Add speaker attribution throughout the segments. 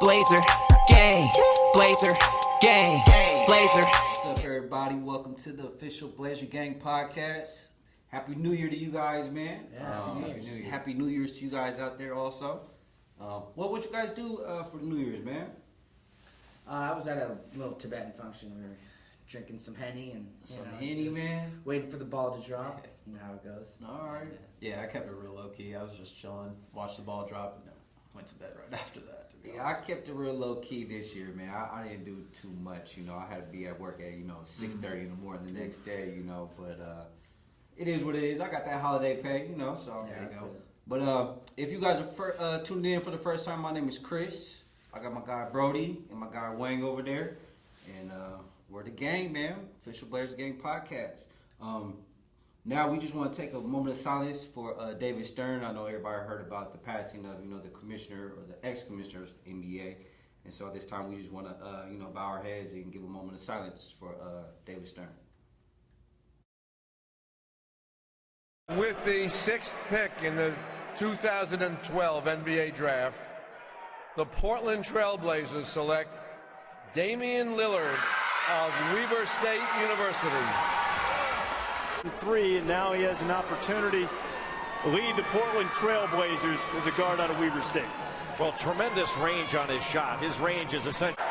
Speaker 1: Blazer, gang, Blazer, gang, Blazer.
Speaker 2: What's up, everybody? Welcome to the official Blazer Gang podcast. Happy New Year to you guys, man.
Speaker 3: Yeah,
Speaker 2: Happy New Year's to you guys out there also. What you guys do for New Year's, man?
Speaker 3: I was at a little Tibetan function. We were drinking some Henny and
Speaker 2: Henny, man.
Speaker 3: waiting for the ball to drop. You know how it goes.
Speaker 2: All right.
Speaker 4: Yeah, I kept it real low key. I was just chilling, watched the ball drop, and then went to bed right after that. To be
Speaker 2: Yeah, I
Speaker 4: honest.
Speaker 2: kept it real low key this year, man. I didn't do too much, I had to be at work at 6:30 in the morning the next day, But it is what it is. I got that holiday pay, so there you
Speaker 3: that's
Speaker 2: go.
Speaker 3: good.
Speaker 2: But if you guys are tuned in for the first time, my name is Chris. I got my guy Brody and my guy Wang over there, and we're the gang, man. Official Blazer Gang podcast. Now we just want to take a moment of silence for David Stern. I know everybody heard about the passing of the commissioner or the ex-commissioner of the NBA, and so at this time we just want to bow our heads and give a moment of silence for David Stern.
Speaker 5: With the sixth pick in the 2012 NBA draft, the Portland Trail Blazers select Damian Lillard of Weber State University.
Speaker 6: 3, and now he has an opportunity to lead the Portland Trail Blazers as a guard out of Weber State.
Speaker 7: Well, tremendous range on his shot. His range is essential.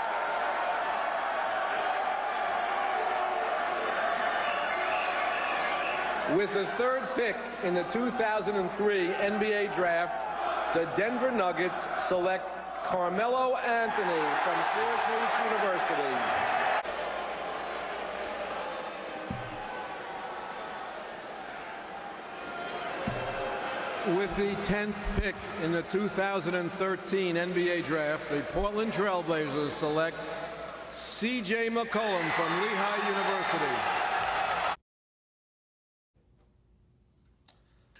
Speaker 5: With the third pick in the 2003 NBA draft, the Denver Nuggets select Carmelo Anthony from Syracuse University. With the 10th pick in the 2013 NBA draft, the Portland Trail Blazers select C.J. McCollum from Lehigh University.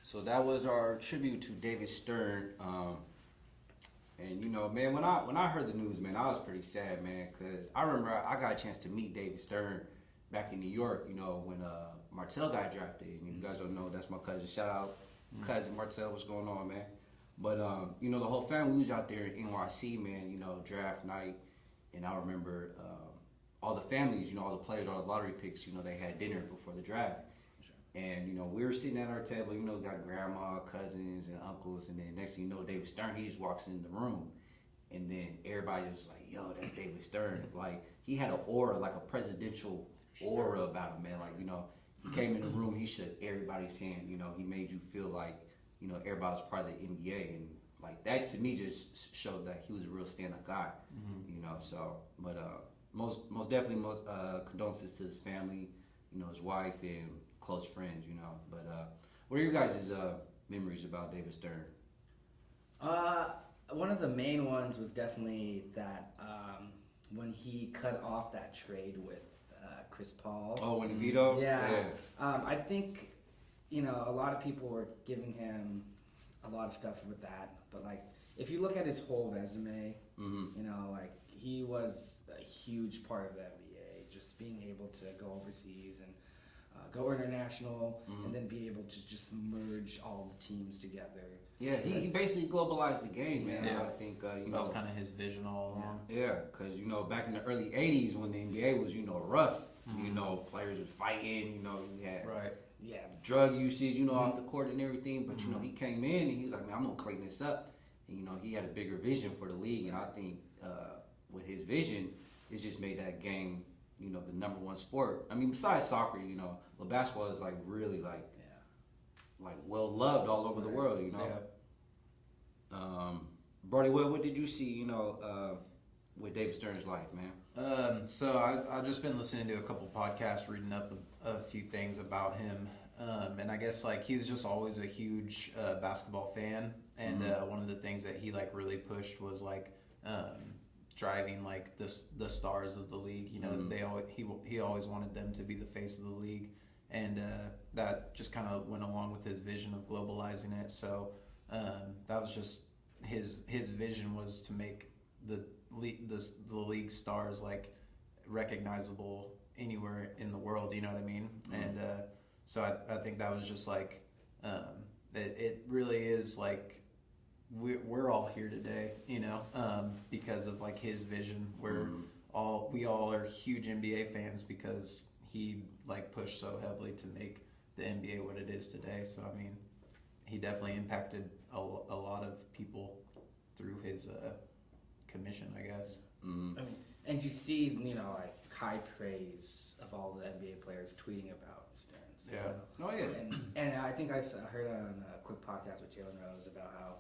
Speaker 2: So that was our tribute to David Stern. And man, when I heard the news, man, I was pretty sad, man, because I remember I got a chance to meet David Stern back in New York, when Martell got drafted. And you guys don't know, that's my cousin. Shout out, cousin Martell, what's going on, man? But the whole family was out there in NYC, man, draft night. And I remember all the families, all the players, all the lottery picks, they had dinner before the draft. And, we were sitting at our table, got grandma, cousins, and uncles, and then next thing you know, David Stern, he just walks in the room. And then everybody was like, yo, that's David Stern. Like, he had an aura, like a presidential aura about him, man. Like, he came in the room, he shook everybody's hand, he made you feel like, everybody was part of the NBA. And, like, that to me just showed that he was a real stand-up guy, most definitely, condolences to his family, his wife, and close friends, But what are your guys' memories about David Stern?
Speaker 3: One of the main ones was definitely that when he cut off that trade with Chris Paul.
Speaker 2: Oh, when he vetoed?
Speaker 3: Yeah. I think, a lot of people were giving him a lot of stuff with that. But, like, if you look at his whole resume, he was a huge part of the NBA. Just being able to go overseas and go international, and then be able to just merge all the teams together.
Speaker 2: Yeah, he basically globalized the game, man.
Speaker 4: Yeah.
Speaker 2: I think,
Speaker 4: that was kind of his vision all along.
Speaker 2: Yeah, because, back in the early 80s when the NBA was, rough, players was fighting, you had drug usage, off the court and everything. But, he came in and he was like, man, I'm going to clean this up. And, he had a bigger vision for the league. And I think with his vision, it's just made that game, the number one sport. I mean, besides soccer, basketball is like really like well loved all over the world, Brody, what did you see, with David Stern's life, man?
Speaker 4: So I've just been listening to a couple podcasts, reading up a few things about him. And I guess he's just always a huge basketball fan. And one of the things that he really pushed was driving the stars of the league. He always wanted them to be the face of the league, and that just kind of went along with his vision of globalizing it. So that was just his vision, was to make the league stars recognizable anywhere in the world. You know what I mean? And so I think that was just it really is we're all here today, because of like his vision. We all are huge NBA fans because he like pushed so heavily to make the NBA what it is today. So I mean, he definitely impacted a lot of people through his commission, I guess.
Speaker 3: I mean, and you see, like high praise of all the NBA players tweeting about Stearns.
Speaker 4: Yeah.
Speaker 2: Oh yeah.
Speaker 3: And I think I heard on a quick podcast with Jalen Rose about how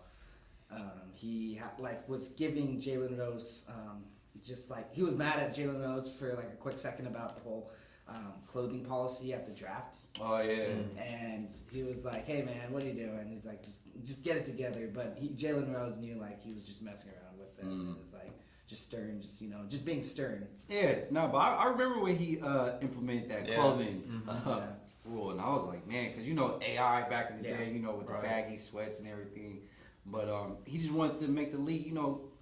Speaker 3: he was giving Jalen Rose just like he was mad at Jalen Rose for like a quick second about the whole clothing policy at the draft.
Speaker 2: Oh yeah.
Speaker 3: And he was like, "Hey man, what are you doing?" He's like, "Just get it together." But Jalen Rose knew like he was just messing around with it. And it's like just stern, just being stern.
Speaker 2: Yeah, no, but I remember when he implemented that clothing rule, and I was like, man, because AI back in the day, with the baggy sweats and everything, but he just wanted to make the league,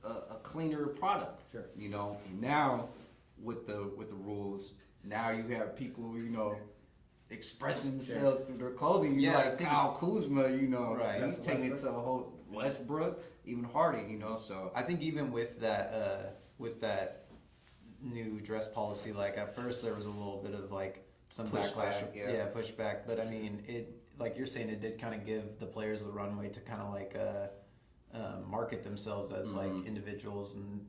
Speaker 2: a cleaner product.
Speaker 3: Sure.
Speaker 2: And now with the rules, now you have people, expressing themselves through their clothing. Like Kyle Kuzma, he's taking it to a whole Westbrook, even harder, So
Speaker 4: I think even with that new dress policy, like at first there was a little bit of like some backlash, pushback. But I mean, it like you're saying, it did kind of give the players the runway to kind of like market themselves as like individuals, and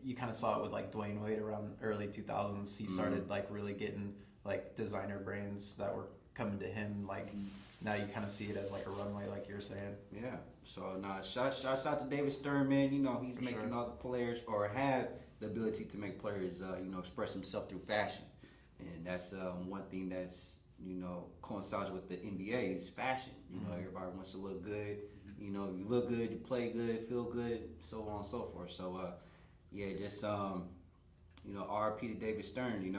Speaker 4: you kind of saw it with like Dwayne Wade around early 2000s. He started like really getting like designer brands that were coming to him. Like now you kind of see it as like a runway, like you're saying.
Speaker 2: Yeah. So shouts out to David Stern, man. He's making all the players, or have the ability to make players, express themselves through fashion, and that's one thing that's coincides with the NBA is fashion. Everybody wants to look good. You look good, you play good, feel good, so on and so forth. So just RIP to David Stern.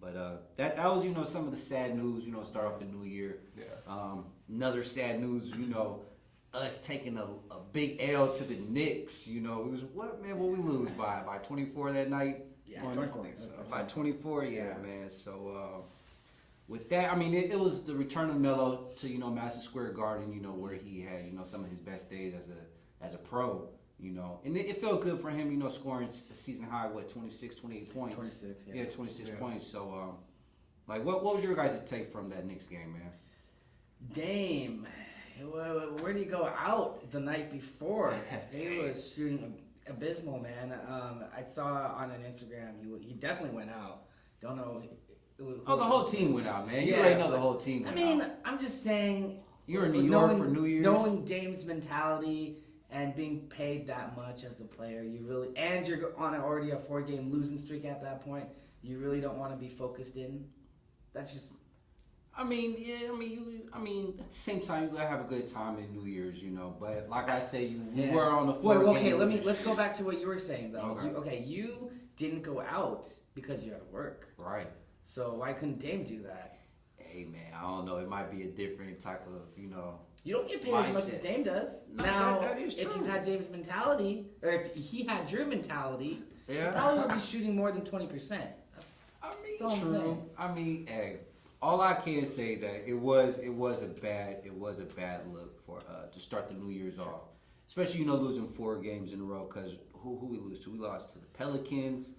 Speaker 2: But that was some of the sad news. Start off the new year.
Speaker 4: Yeah.
Speaker 2: Another sad news. Us taking a big L to the Knicks. It was what we lose by 24 that night.
Speaker 3: Yeah, 24.
Speaker 2: By 24, man. So with that, I mean, it was the return of Melo to Madison Square Garden. Where he had some of his best days as a pro. And it felt good for him. Scoring a season high 26, 28 points.
Speaker 3: 26,
Speaker 2: yeah. 26 points. So what was your guys' take from that Knicks game, man?
Speaker 3: Dame, where did he go out the night before? He was shooting abysmal, man. I saw on an Instagram he definitely went out. Don't know.
Speaker 2: The whole team went out, man. You already know the whole team went out.
Speaker 3: I'm just saying.
Speaker 2: You're in New York for New Year's.
Speaker 3: Knowing Dame's mentality and being paid that much as a player, and you're on already a 4-game losing streak at that point. You really don't want to be focused in. That's just.
Speaker 2: At the same time, you gotta have a good time in New Year's, But like I say, we were on the 4-game.
Speaker 3: Let's go back to what you were saying though.
Speaker 2: Okay.
Speaker 3: You didn't go out because you had to work.
Speaker 2: Right.
Speaker 3: So why couldn't Dame do that?
Speaker 2: Hey man, I don't know. It might be a different type of,
Speaker 3: You don't get paid as much as Dame does.
Speaker 2: No,
Speaker 3: now,
Speaker 2: that is true.
Speaker 3: If you had Dame's mentality, or if he had your mentality, you probably would be shooting more than 20%. That's all I'm saying.
Speaker 2: I mean, hey, all I can say is that it was a bad look for to start the New Year's off, especially losing 4 games in a row. Because who we lose to? We lost to the Pelicans,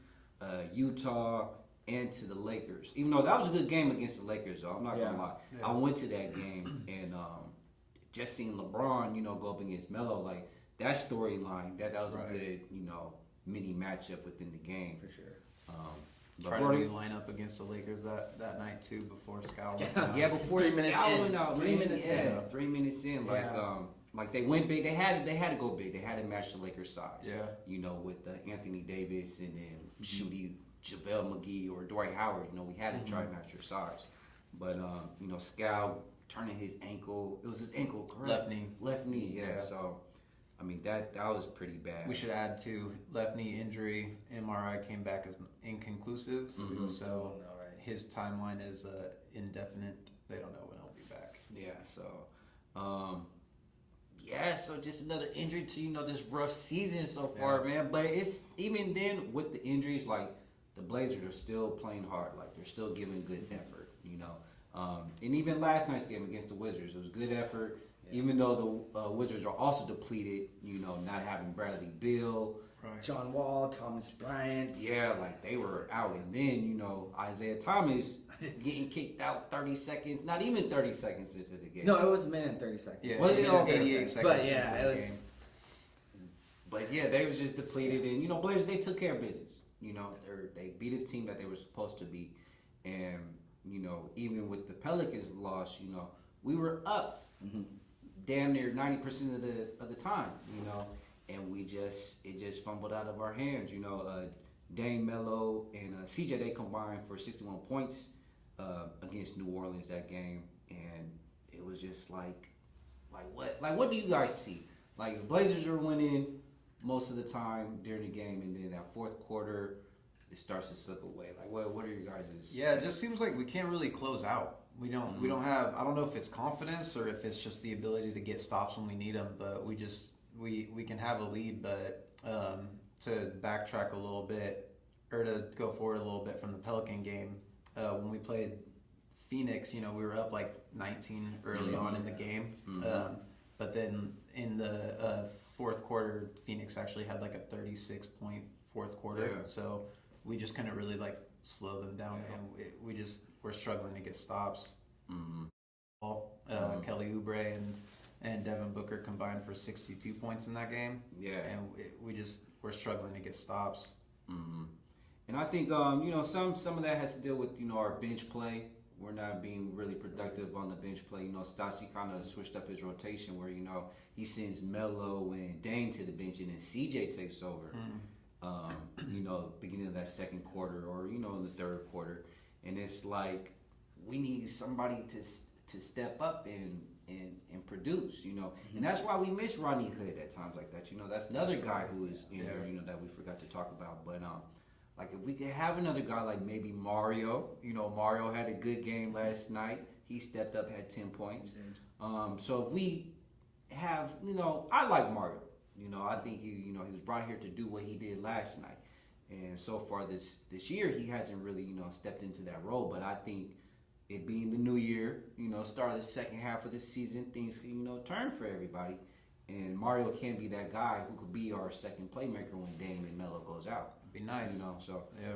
Speaker 2: Utah, and to the Lakers. Even though that was a good game against the Lakers, though I'm not gonna lie.
Speaker 4: Yeah.
Speaker 2: I went to that game and just seeing LeBron, go up against Melo, like that storyline. That was a good, mini matchup within the game
Speaker 3: For sure.
Speaker 4: Try to line up against the Lakers that night too before Scal went out.
Speaker 2: Yeah, before
Speaker 3: 3 minutes
Speaker 2: Scal
Speaker 3: in.
Speaker 2: went out.
Speaker 3: 3 minutes in.
Speaker 2: 3 minutes in. Like they went big. They had to go big. They had to match the Lakers' size.
Speaker 4: Yeah.
Speaker 2: With Anthony Davis and then shooty JaVale McGee or Dwight Howard. We had to try to match your size. But Scal turning his ankle. It was his ankle, correct? Left knee. Yeah. So. I mean, that was pretty bad.
Speaker 4: We should add to left knee injury. MRI came back as inconclusive, so his timeline is indefinite. They don't know when he'll be back.
Speaker 2: Yeah, so so just another injury to this rough season so far, man. But it's even then with the injuries, like the Blazers are still playing hard. Like they're still giving good effort, And even last night's game against the Wizards, it was good effort. Even though the Wizards are also depleted, you know, not having Bradley Beal,
Speaker 4: Right.
Speaker 3: John Wall, Thomas Bryant.
Speaker 2: yeah, like they were out. And then, you know, Isaiah Thomas getting kicked out 30 seconds, not even 30 seconds into the game.
Speaker 3: No, it was a minute and 30 seconds.
Speaker 4: Yeah,
Speaker 2: Was it? Okay.
Speaker 4: 88 seconds
Speaker 3: But yeah,
Speaker 4: into
Speaker 3: it
Speaker 4: the
Speaker 3: was.
Speaker 4: game.
Speaker 2: But yeah, they was just depleted. And, you know, Blazers, they took care of business. You know, they beat a team that they were supposed to beat. And, you know, even with the Pelicans loss, you know, we were up damn near 90% of the time, you know. And it just fumbled out of our hands, you know. Dame, Melo, and CJ, they combined for 61 points against New Orleans that game, and it was just like what do you guys see? Like, the Blazers are winning most of the time during the game, and then that fourth quarter, it starts to slip away. Like, what are your guys'?
Speaker 4: Yeah, it just seems like we can't really close out. We don't have. I don't know if it's confidence or if it's just the ability to get stops when we need them, but we can have a lead, but to backtrack a little bit, or to go forward a little bit from the Pelican game, when we played Phoenix, you know, we were up like 19 early on in the game, but then in the fourth quarter, Phoenix actually had like a 36-point fourth quarter, so we just couldn't really like slow them down, and we're struggling to get stops. Kelly Oubre and Devin Booker combined for 62 points in that game. Yeah, and we're struggling to get stops.
Speaker 2: And I think you know, some of that has to deal with, you know, our bench play. We're not being really productive on the bench play. You know, Stasi kind of switched up his rotation where, you know, he sends Melo and Dame to the bench, and then CJ takes over. You know, beginning of that second quarter, or, you know, in the third quarter, and it's like we need somebody to step up and produce, you know. And that's why we miss Ronnie Hood at times like that. You know, that's another guy who is in there, you know, that we forgot to talk about. But like, if we could have another guy like maybe Mario, you know, Mario had a good game last night. He stepped up, had 10 points. So if we have, you know, I like Mario. You know, I think he was brought here to do what he did last night. And so far this year, he hasn't really, you know, stepped into that role. But I think it being the new year, you know, start of the second half of the season, things can, you know, turn for everybody. And Mario can be that guy who could be our second playmaker when Dame and Melo goes out.
Speaker 4: It'd be nice.
Speaker 2: You know, so
Speaker 4: yeah.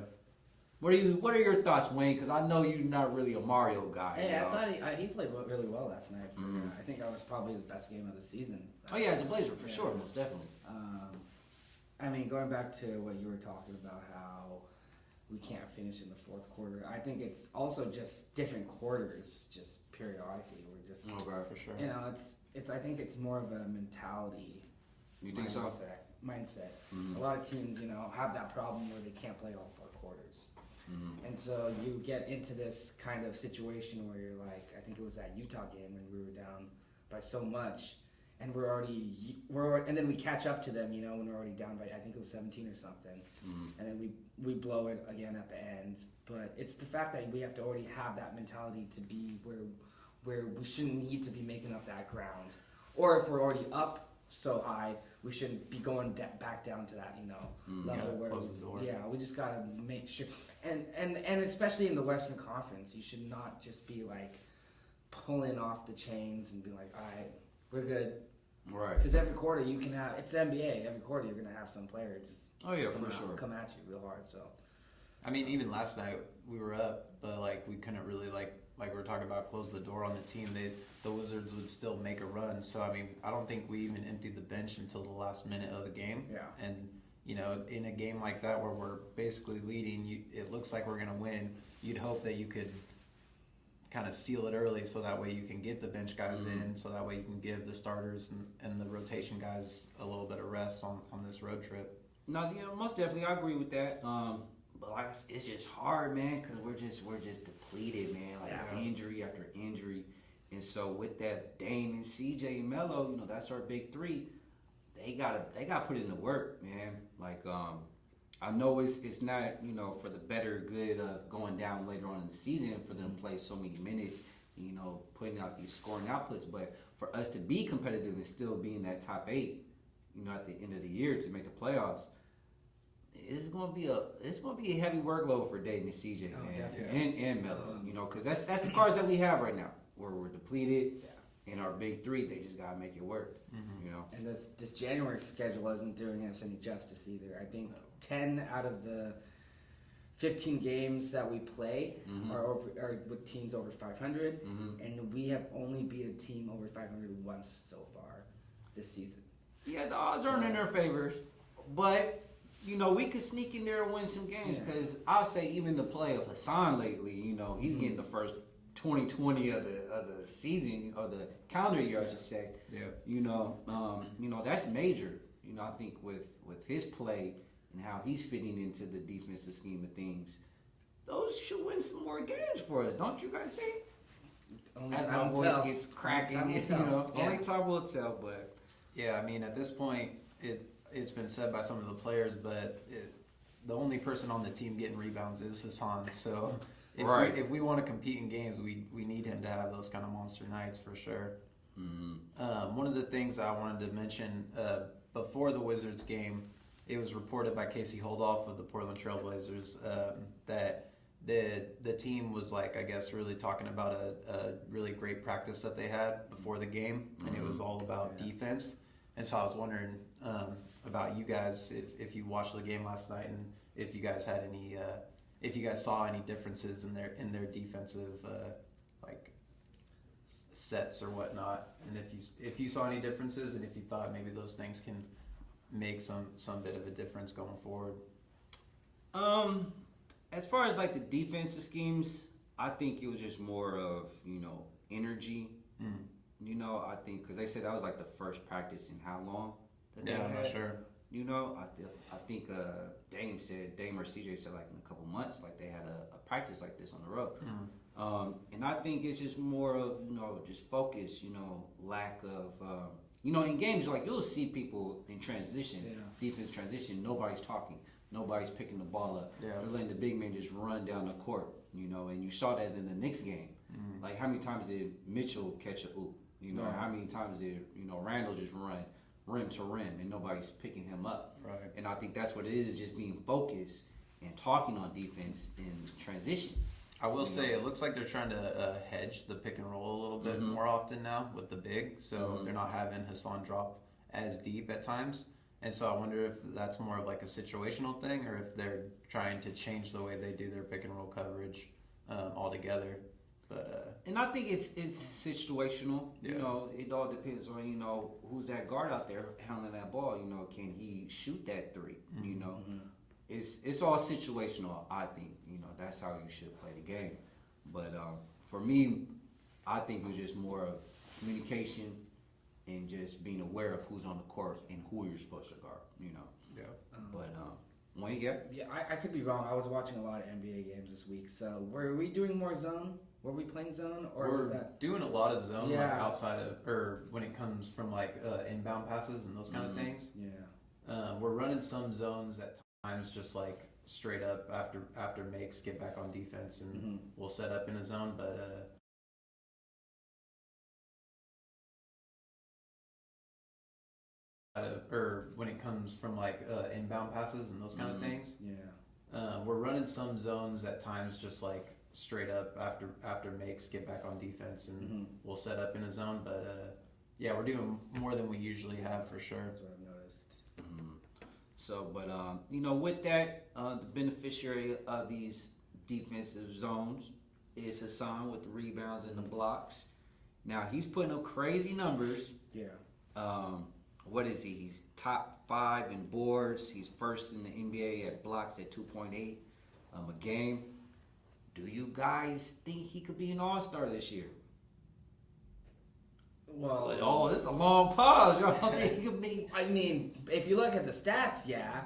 Speaker 2: What are your thoughts, Wayne? Because I know you're not really a Mario guy.
Speaker 3: Hey,
Speaker 2: you know?
Speaker 3: I thought he played really well last night. I think that was probably his best game of the season.
Speaker 2: Oh yeah, as a Blazer for sure, most definitely.
Speaker 3: I mean, going back to what you were talking about, how we can't finish in the fourth quarter. I think it's also just different quarters, just periodically. We're just
Speaker 2: okay, for sure.
Speaker 3: You know, it's. I think it's more of a mentality.
Speaker 2: You think so?
Speaker 3: Mindset. A lot of teams, you know, have that problem where they can't play all four quarters. And so you get into this kind of situation where you're like, I think it was that Utah game when we were down by so much, and and then we catch up to them, you know, when we're already down by, I think it was 17 or something, and then we blow it again at the end. But it's the fact that we have to already have that mentality to be where we shouldn't need to be making up that ground, or if we're already up so high, we shouldn't be going back down to that, you know, level where
Speaker 4: close the door.
Speaker 3: Yeah, we just gotta make sure, and especially in the Western Conference, you should not just be like pulling off the chains and be like, all right, we're good.
Speaker 2: Right.
Speaker 3: Because every quarter you can have, it's the NBA. Every quarter you're gonna have some player just come at you real hard. So,
Speaker 4: I mean, even last night we were up, but like we couldn't really like we were talking about, close the door on the team. The Wizards would still make a run. So I mean, I don't think we even emptied the bench until the last minute of the game.
Speaker 3: Yeah.
Speaker 4: And you know, in a game like that where we're basically leading, it looks like we're gonna win. You'd hope that you could kind of seal it early, so that way you can get the bench guys in, so that way you can give the starters and the rotation guys a little bit of rest on this road trip.
Speaker 2: No, you know, most definitely, I agree with that. But like I said, it's just hard, man, because we're just depleted, man. Like injury after injury, and so with that, Dame and CJ and Melo, you know, that's our big three. They gotta put in the work, man. Like I know it's not, you know, for the better good of going down later on in the season for them to play so many minutes, you know, putting out these scoring outputs, but for us to be competitive and still be in that top 8, you know, at the end of the year to make the playoffs. It's gonna be a heavy workload for Dave and CJ, man, and Melo, you know, because that's the cards that we have right now, where we're depleted, And our big three, they just gotta make it work. You know.
Speaker 3: And this January schedule isn't doing us any justice either. I think 10 out of the 15 games that we play are with teams over 500, and we have only beat a team over 500 once so far this season.
Speaker 2: Yeah, the odds aren't in their favor, but you know we could sneak in there and win some games. Because I'll say even the play of Hassan lately, you know, he's getting the first 2020 of the season or the calendar year, I should say.
Speaker 4: Yeah.
Speaker 2: You know that's major. You know, I think with his play and how he's fitting into the defensive scheme of things, those should win some more games for us, don't you guys think?
Speaker 3: Only
Speaker 2: As
Speaker 3: time
Speaker 2: my
Speaker 3: will
Speaker 2: voice
Speaker 3: tell.
Speaker 2: gets cracking,
Speaker 3: Only
Speaker 2: you
Speaker 3: time will
Speaker 2: know,
Speaker 3: tell.
Speaker 2: only time will tell. But
Speaker 4: Yeah, I mean, at this point, it's been said by some of the players, but the only person on the team getting rebounds is Hassan. So if we want to compete in games, we need him to have those kind of monster nights for sure. One of the things I wanted to mention before the Wizards game, it was reported by Casey Holdoff of the Portland Trailblazers that the team was like, I guess, really talking about a really great practice that they had before the game, and it was all about defense. And so I was wondering about you guys, if you watched the game last night, and if you guys had any, if you guys saw any differences in their defensive sets or whatnot, and if you saw any differences, and if you thought maybe those things can make some bit of a difference going forward.
Speaker 2: As far as like the defensive schemes, I think it was just more of, you know, energy. You know, I think because they said that was like the first practice in how long that they
Speaker 4: I'm
Speaker 2: had.
Speaker 4: not sure.
Speaker 2: You know, I think Dame or CJ said like in a couple months, like they had a practice like this on the road. And I think it's just more of, you know, just focus, you know, lack of, you know, in games, like you'll see people in transition, defense transition, nobody's talking, nobody's picking the ball up. They're letting the big man just run down the court, you know, and you saw that in the Knicks game. Like how many times did Mitchell catch a oop? You know, how many times did, you know, Randall just run rim to rim and nobody's picking him up?
Speaker 4: Right.
Speaker 2: And I think that's what it is just being focused and talking on defense in transition.
Speaker 4: I will say it looks like they're trying to hedge the pick and roll a little bit more often now with the big, so they're not having Hassan drop as deep at times. And so I wonder if that's more of like a situational thing, or if they're trying to change the way they do their pick and roll coverage altogether. But
Speaker 2: and I think it's situational. You know, it all depends on, you know, who's that guard out there handling that ball. You know, can he shoot that three? You know, it's all situational. I think, you know, that's how you should play the game. But for me, I think it was just more of communication and just being aware of who's on the court and who you're supposed to guard. You know.
Speaker 4: yeah.
Speaker 2: But Wayne, yeah.
Speaker 3: Yeah, I could be wrong. I was watching a lot of NBA games this week. So were we doing more zone? Were we playing zone, or was
Speaker 4: We're
Speaker 3: that
Speaker 4: doing a lot of zone, like
Speaker 3: Yeah.
Speaker 4: outside of, or when it comes from like inbound passes and those kind of things.
Speaker 3: Yeah.
Speaker 4: We're running some zones at times, just like straight up after makes, get back on defense, and we'll set up in a zone. But or when it comes from like inbound passes and those kind of things.
Speaker 3: Yeah.
Speaker 4: We're running some zones at times, just like straight up after makes, get back on defense, and we'll set up in a zone. But yeah, we're doing more than we usually have for sure.
Speaker 3: That's what I've noticed.
Speaker 2: So, but you know, with that, the beneficiary of these defensive zones is Hassan with the rebounds and the blocks. Now he's putting up crazy numbers.
Speaker 3: Yeah.
Speaker 2: What is he? He's top 5 in boards. He's first in the NBA at blocks at 2.8 a game. Do you guys think he could be an all-star this year?
Speaker 3: Well,
Speaker 2: Oh, this is a long pause. You don't think he could be?
Speaker 3: I mean, if you look at the stats, yeah.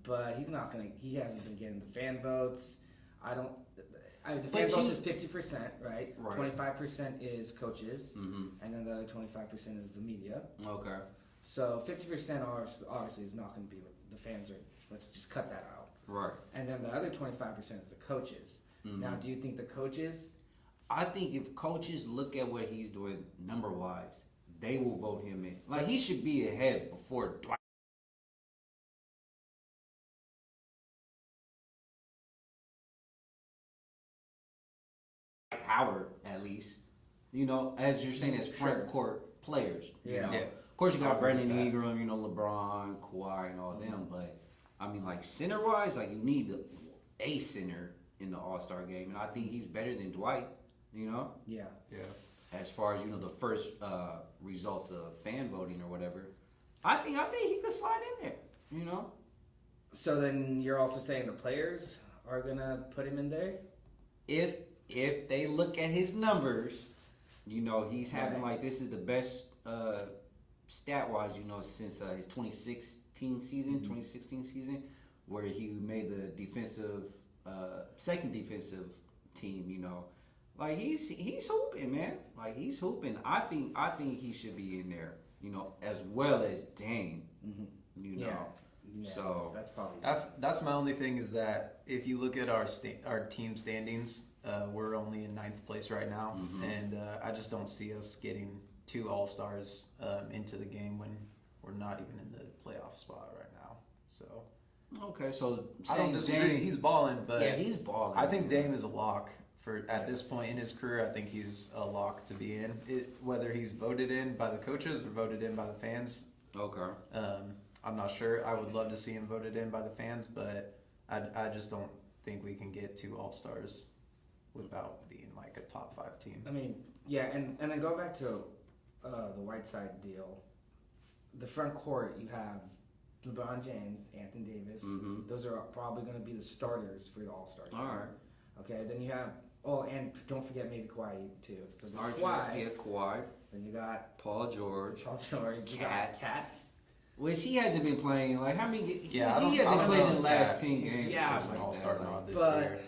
Speaker 3: But he's not gonna. He hasn't been getting the fan votes. The fan votes is 50%, right? 25% is coaches, and then the other 25% is the media.
Speaker 2: Okay.
Speaker 3: So 50% obviously is not going to be what the fans are. Let's just cut that out.
Speaker 2: Right.
Speaker 3: And then the other 25% is the coaches. Now, do you think the coaches?
Speaker 2: I think if coaches look at what he's doing number-wise, they will vote him in. Like, he should be ahead before Dwight. Howard, at least. You know, as you're saying, as front court players. You know?
Speaker 4: Yeah.
Speaker 2: Of course, you got
Speaker 4: agree with
Speaker 2: Brandon
Speaker 4: that.
Speaker 2: Ingram, you know, LeBron, Kawhi, and all them. But I mean, like center wise, like you need a center in the All-Star game, and I think he's better than Dwight. You know.
Speaker 3: Yeah.
Speaker 2: As far as you know, the first result of fan voting or whatever, I think he could slide in there. You know.
Speaker 3: So then you're also saying the players are gonna put him in there?
Speaker 2: If they look at his numbers, you know, he's having
Speaker 3: Right.
Speaker 2: like this is the best stat wise, you know, since his 2016 season, where he made the defensive second defensive team. You know, like he's hooping, man. Like he's hooping. I think he should be in there. You know, as well as Dame. You know.
Speaker 3: Yeah,
Speaker 2: So
Speaker 3: that's probably
Speaker 4: That's my only thing is that if you look at our team standings, we're only in 9th place right now, and I just don't see us getting 2 All-Stars into the game when we're not even in the playoff spot right now. So
Speaker 2: okay, so
Speaker 4: I don't disagree.
Speaker 2: Dame,
Speaker 4: He's balling, but
Speaker 2: yeah, he's balling.
Speaker 4: I think Dame is a lock for at this point in his career. I think he's a lock to be in. Whether he's voted in by the coaches or voted in by the fans,
Speaker 2: Okay.
Speaker 4: I'm not sure. I would love to see him voted in by the fans, but I just don't think we can get 2 All-Stars without being like a top 5 team.
Speaker 3: I mean, yeah, and then go back to the Whiteside deal. The front court, you have LeBron James, Anthony Davis. Those are probably going to be the starters for the All-Star game.
Speaker 2: All right.
Speaker 3: Okay, then you have, and don't forget maybe Kawhi too. So there's
Speaker 2: Archie,
Speaker 3: Kawhi.
Speaker 2: yeah, Kawhi,
Speaker 3: Then you got
Speaker 2: Paul George,
Speaker 3: Paul George. You
Speaker 2: Cat.
Speaker 3: got Cats.
Speaker 2: which he hasn't been playing. Like how many?
Speaker 4: Yeah,
Speaker 2: he
Speaker 4: I
Speaker 2: hasn't
Speaker 4: don't
Speaker 2: played
Speaker 4: know
Speaker 2: in the
Speaker 4: if
Speaker 2: last
Speaker 4: Cat-
Speaker 2: 10 games.
Speaker 3: Yeah,
Speaker 2: or
Speaker 4: Just
Speaker 2: something
Speaker 4: an
Speaker 2: like
Speaker 4: All-Star
Speaker 2: that.
Speaker 4: nod this
Speaker 3: But-
Speaker 4: year.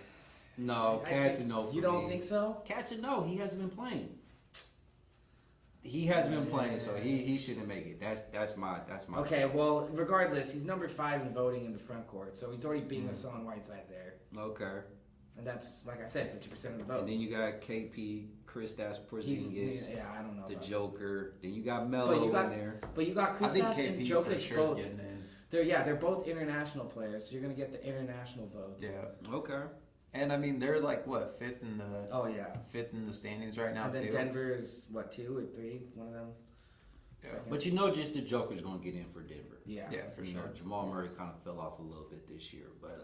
Speaker 2: No,
Speaker 3: I
Speaker 2: Cat's a
Speaker 3: think-
Speaker 2: no for
Speaker 3: You don't
Speaker 2: me.
Speaker 3: think so?
Speaker 2: Cat's a no. He hasn't been playing. He hasn't been playing, so he shouldn't make it. That's my.
Speaker 3: Okay, well, regardless, he's number 5 in voting in the front court, so he's already beating Hassan Whiteside there,
Speaker 2: Okay.
Speaker 3: and that's like I said, 50% of the vote.
Speaker 2: And then you got KP, Kristaps Porzingis,
Speaker 3: I don't know.
Speaker 2: the
Speaker 3: about-
Speaker 2: Joker. Then you got Melo
Speaker 3: But you got
Speaker 2: in there.
Speaker 3: But you got
Speaker 4: I think
Speaker 3: Kristaps and
Speaker 4: KP for
Speaker 3: Jokic
Speaker 4: sure is
Speaker 3: both.
Speaker 4: getting in.
Speaker 3: They're both international players, so you're gonna get the international votes.
Speaker 4: Yeah,
Speaker 2: Okay.
Speaker 4: and I mean they're like what 5th in the
Speaker 3: Oh yeah.
Speaker 4: standings right now
Speaker 3: And then
Speaker 4: too.
Speaker 3: Denver is what 2 or 3? One of them.
Speaker 4: Yeah.
Speaker 3: Second.
Speaker 2: But you know, just the Joker's gonna get in for Denver.
Speaker 3: Yeah.
Speaker 4: Yeah, for
Speaker 2: You
Speaker 4: sure.
Speaker 2: know, Jamal Murray kind of fell off a little bit this year, but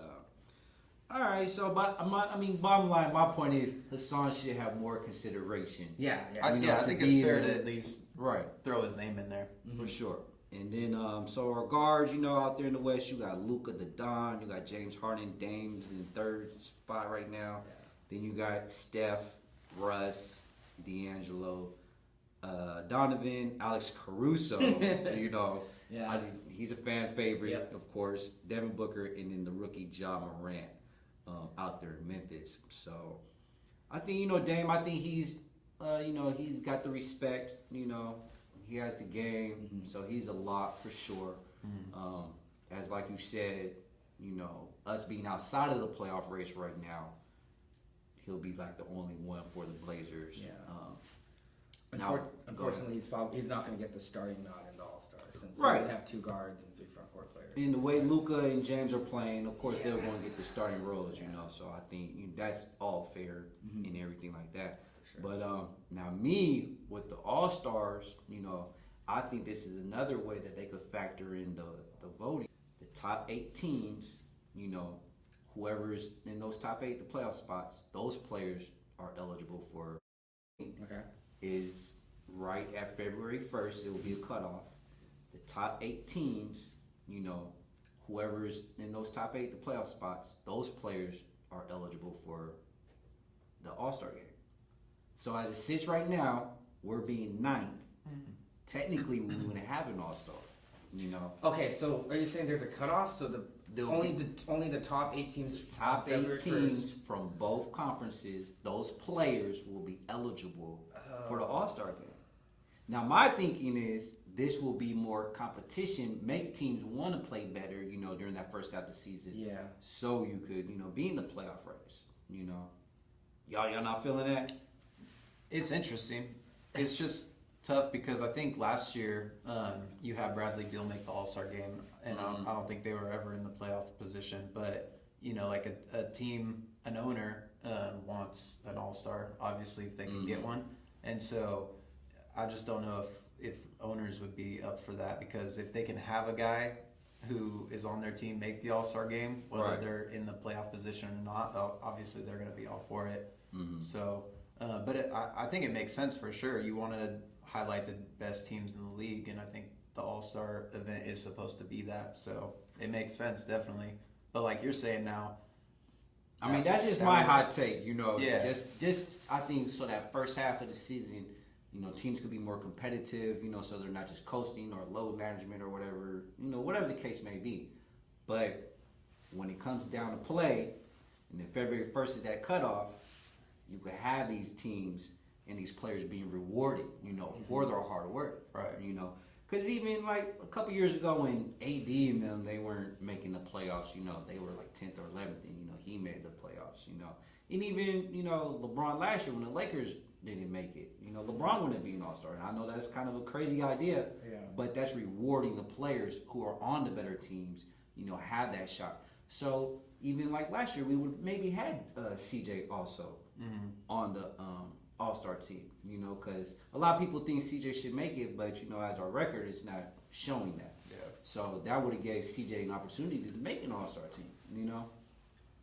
Speaker 2: all right. So, but I mean, bottom line, my point is Hassan should have more consideration.
Speaker 3: Yeah.
Speaker 4: I
Speaker 2: to
Speaker 4: think
Speaker 2: be
Speaker 4: it's fair
Speaker 2: in
Speaker 4: to
Speaker 2: the-
Speaker 4: at least
Speaker 2: Right,
Speaker 4: throw his name in there.
Speaker 2: for sure. And then, so our guards, you know, out there in the West, you got Luka the Don, you got James Harden, Dame's in 3rd spot right now. Then you got Steph, Russ, D'Angelo, Donovan, Alex Caruso. You know,
Speaker 3: Yeah.
Speaker 2: I think he's a fan favorite,
Speaker 3: Yep.
Speaker 2: of course. Devin Booker, and then the rookie Ja Morant out there in Memphis. So I think Dame. I think he's he's got the respect. You know, he has the game, so he's a lock for sure. As like you said, us being outside of the playoff race right now, he'll be like the only one for the Blazers.
Speaker 3: Yeah.
Speaker 2: Now,
Speaker 3: Unfortunately, he's not going to get the starting nod in the All Star since
Speaker 2: Right.
Speaker 3: we have 2 guards and 3 front court players.
Speaker 2: in the way Luka and James are playing, of course they're going to get the starting roles. So I think that's all fair and everything like that.
Speaker 3: Sure.
Speaker 2: But now me with the All Stars, I think this is another way that they could factor in the voting. The top 8 teams, whoever's in those top 8, the playoff spots, those players are eligible for.
Speaker 3: Okay.
Speaker 2: Is right at February 1st. It will be a cutoff. The top 8 teams, whoever's in those top 8, the playoff spots, those players are eligible for the All-Star game. So as it sits right now, we're being 9th. Technically, we wouldn't have an All-Star.
Speaker 3: Okay, so are you saying there's a cutoff? So only the top 8 teams.
Speaker 2: Top 8
Speaker 3: February
Speaker 2: teams
Speaker 3: 1st?
Speaker 2: from both conferences, those players will be eligible for the All-Star game. Now, my thinking is this will be more competition, make teams want to play better, during that first half of the season.
Speaker 3: Yeah.
Speaker 2: So you could, be in the playoff race, Y'all not feeling that?
Speaker 4: It's interesting. It's just tough because I think last year you had Bradley Beal make the All-Star game, and I don't think they were ever in the playoff position. But like a team, an owner wants an All-Star, obviously if they can get one. And so I just don't know if owners would be up for that, because if they can have a guy who is on their team make the All-Star game, whether
Speaker 2: Right.
Speaker 4: they're in the playoff position or not, obviously they're going to be all for it.
Speaker 2: Mm-hmm.
Speaker 4: So, but I think it makes sense for sure. You want to highlight the best teams in the league, and I think the All-Star event is supposed to be that. So it makes sense, definitely. But like you're saying now,
Speaker 2: I mean, that's just
Speaker 4: that
Speaker 2: my
Speaker 4: would-
Speaker 2: hot take, you know.
Speaker 4: Yeah.
Speaker 2: Just I think so that first half of the season, you know, teams could be more competitive, you know, so they're not just coasting or load management or whatever, you know, whatever the case may be. But when it comes down to play, and then February 1st is that cutoff, you could have these teams and these players being rewarded, you know, for their hard work,
Speaker 4: Right.
Speaker 2: You know, because even like a couple years ago when AD and them, they weren't making the playoffs, you know, they were like 10th or 11th, and you know he made the playoffs, you know, and even you know LeBron last year when the Lakers didn't make it, you know, LeBron wouldn't be an All-Star, and I know that's kind of a crazy idea, but that's rewarding the players who are on the better teams, you know, have that shot. So even like last year, we would maybe had CJ also on the All-Star team, you know, because a lot of people think CJ should make it, but you know, as our record, it's not showing that.
Speaker 4: Yeah.
Speaker 2: So that would have gave CJ an opportunity to make an All-Star team, you know.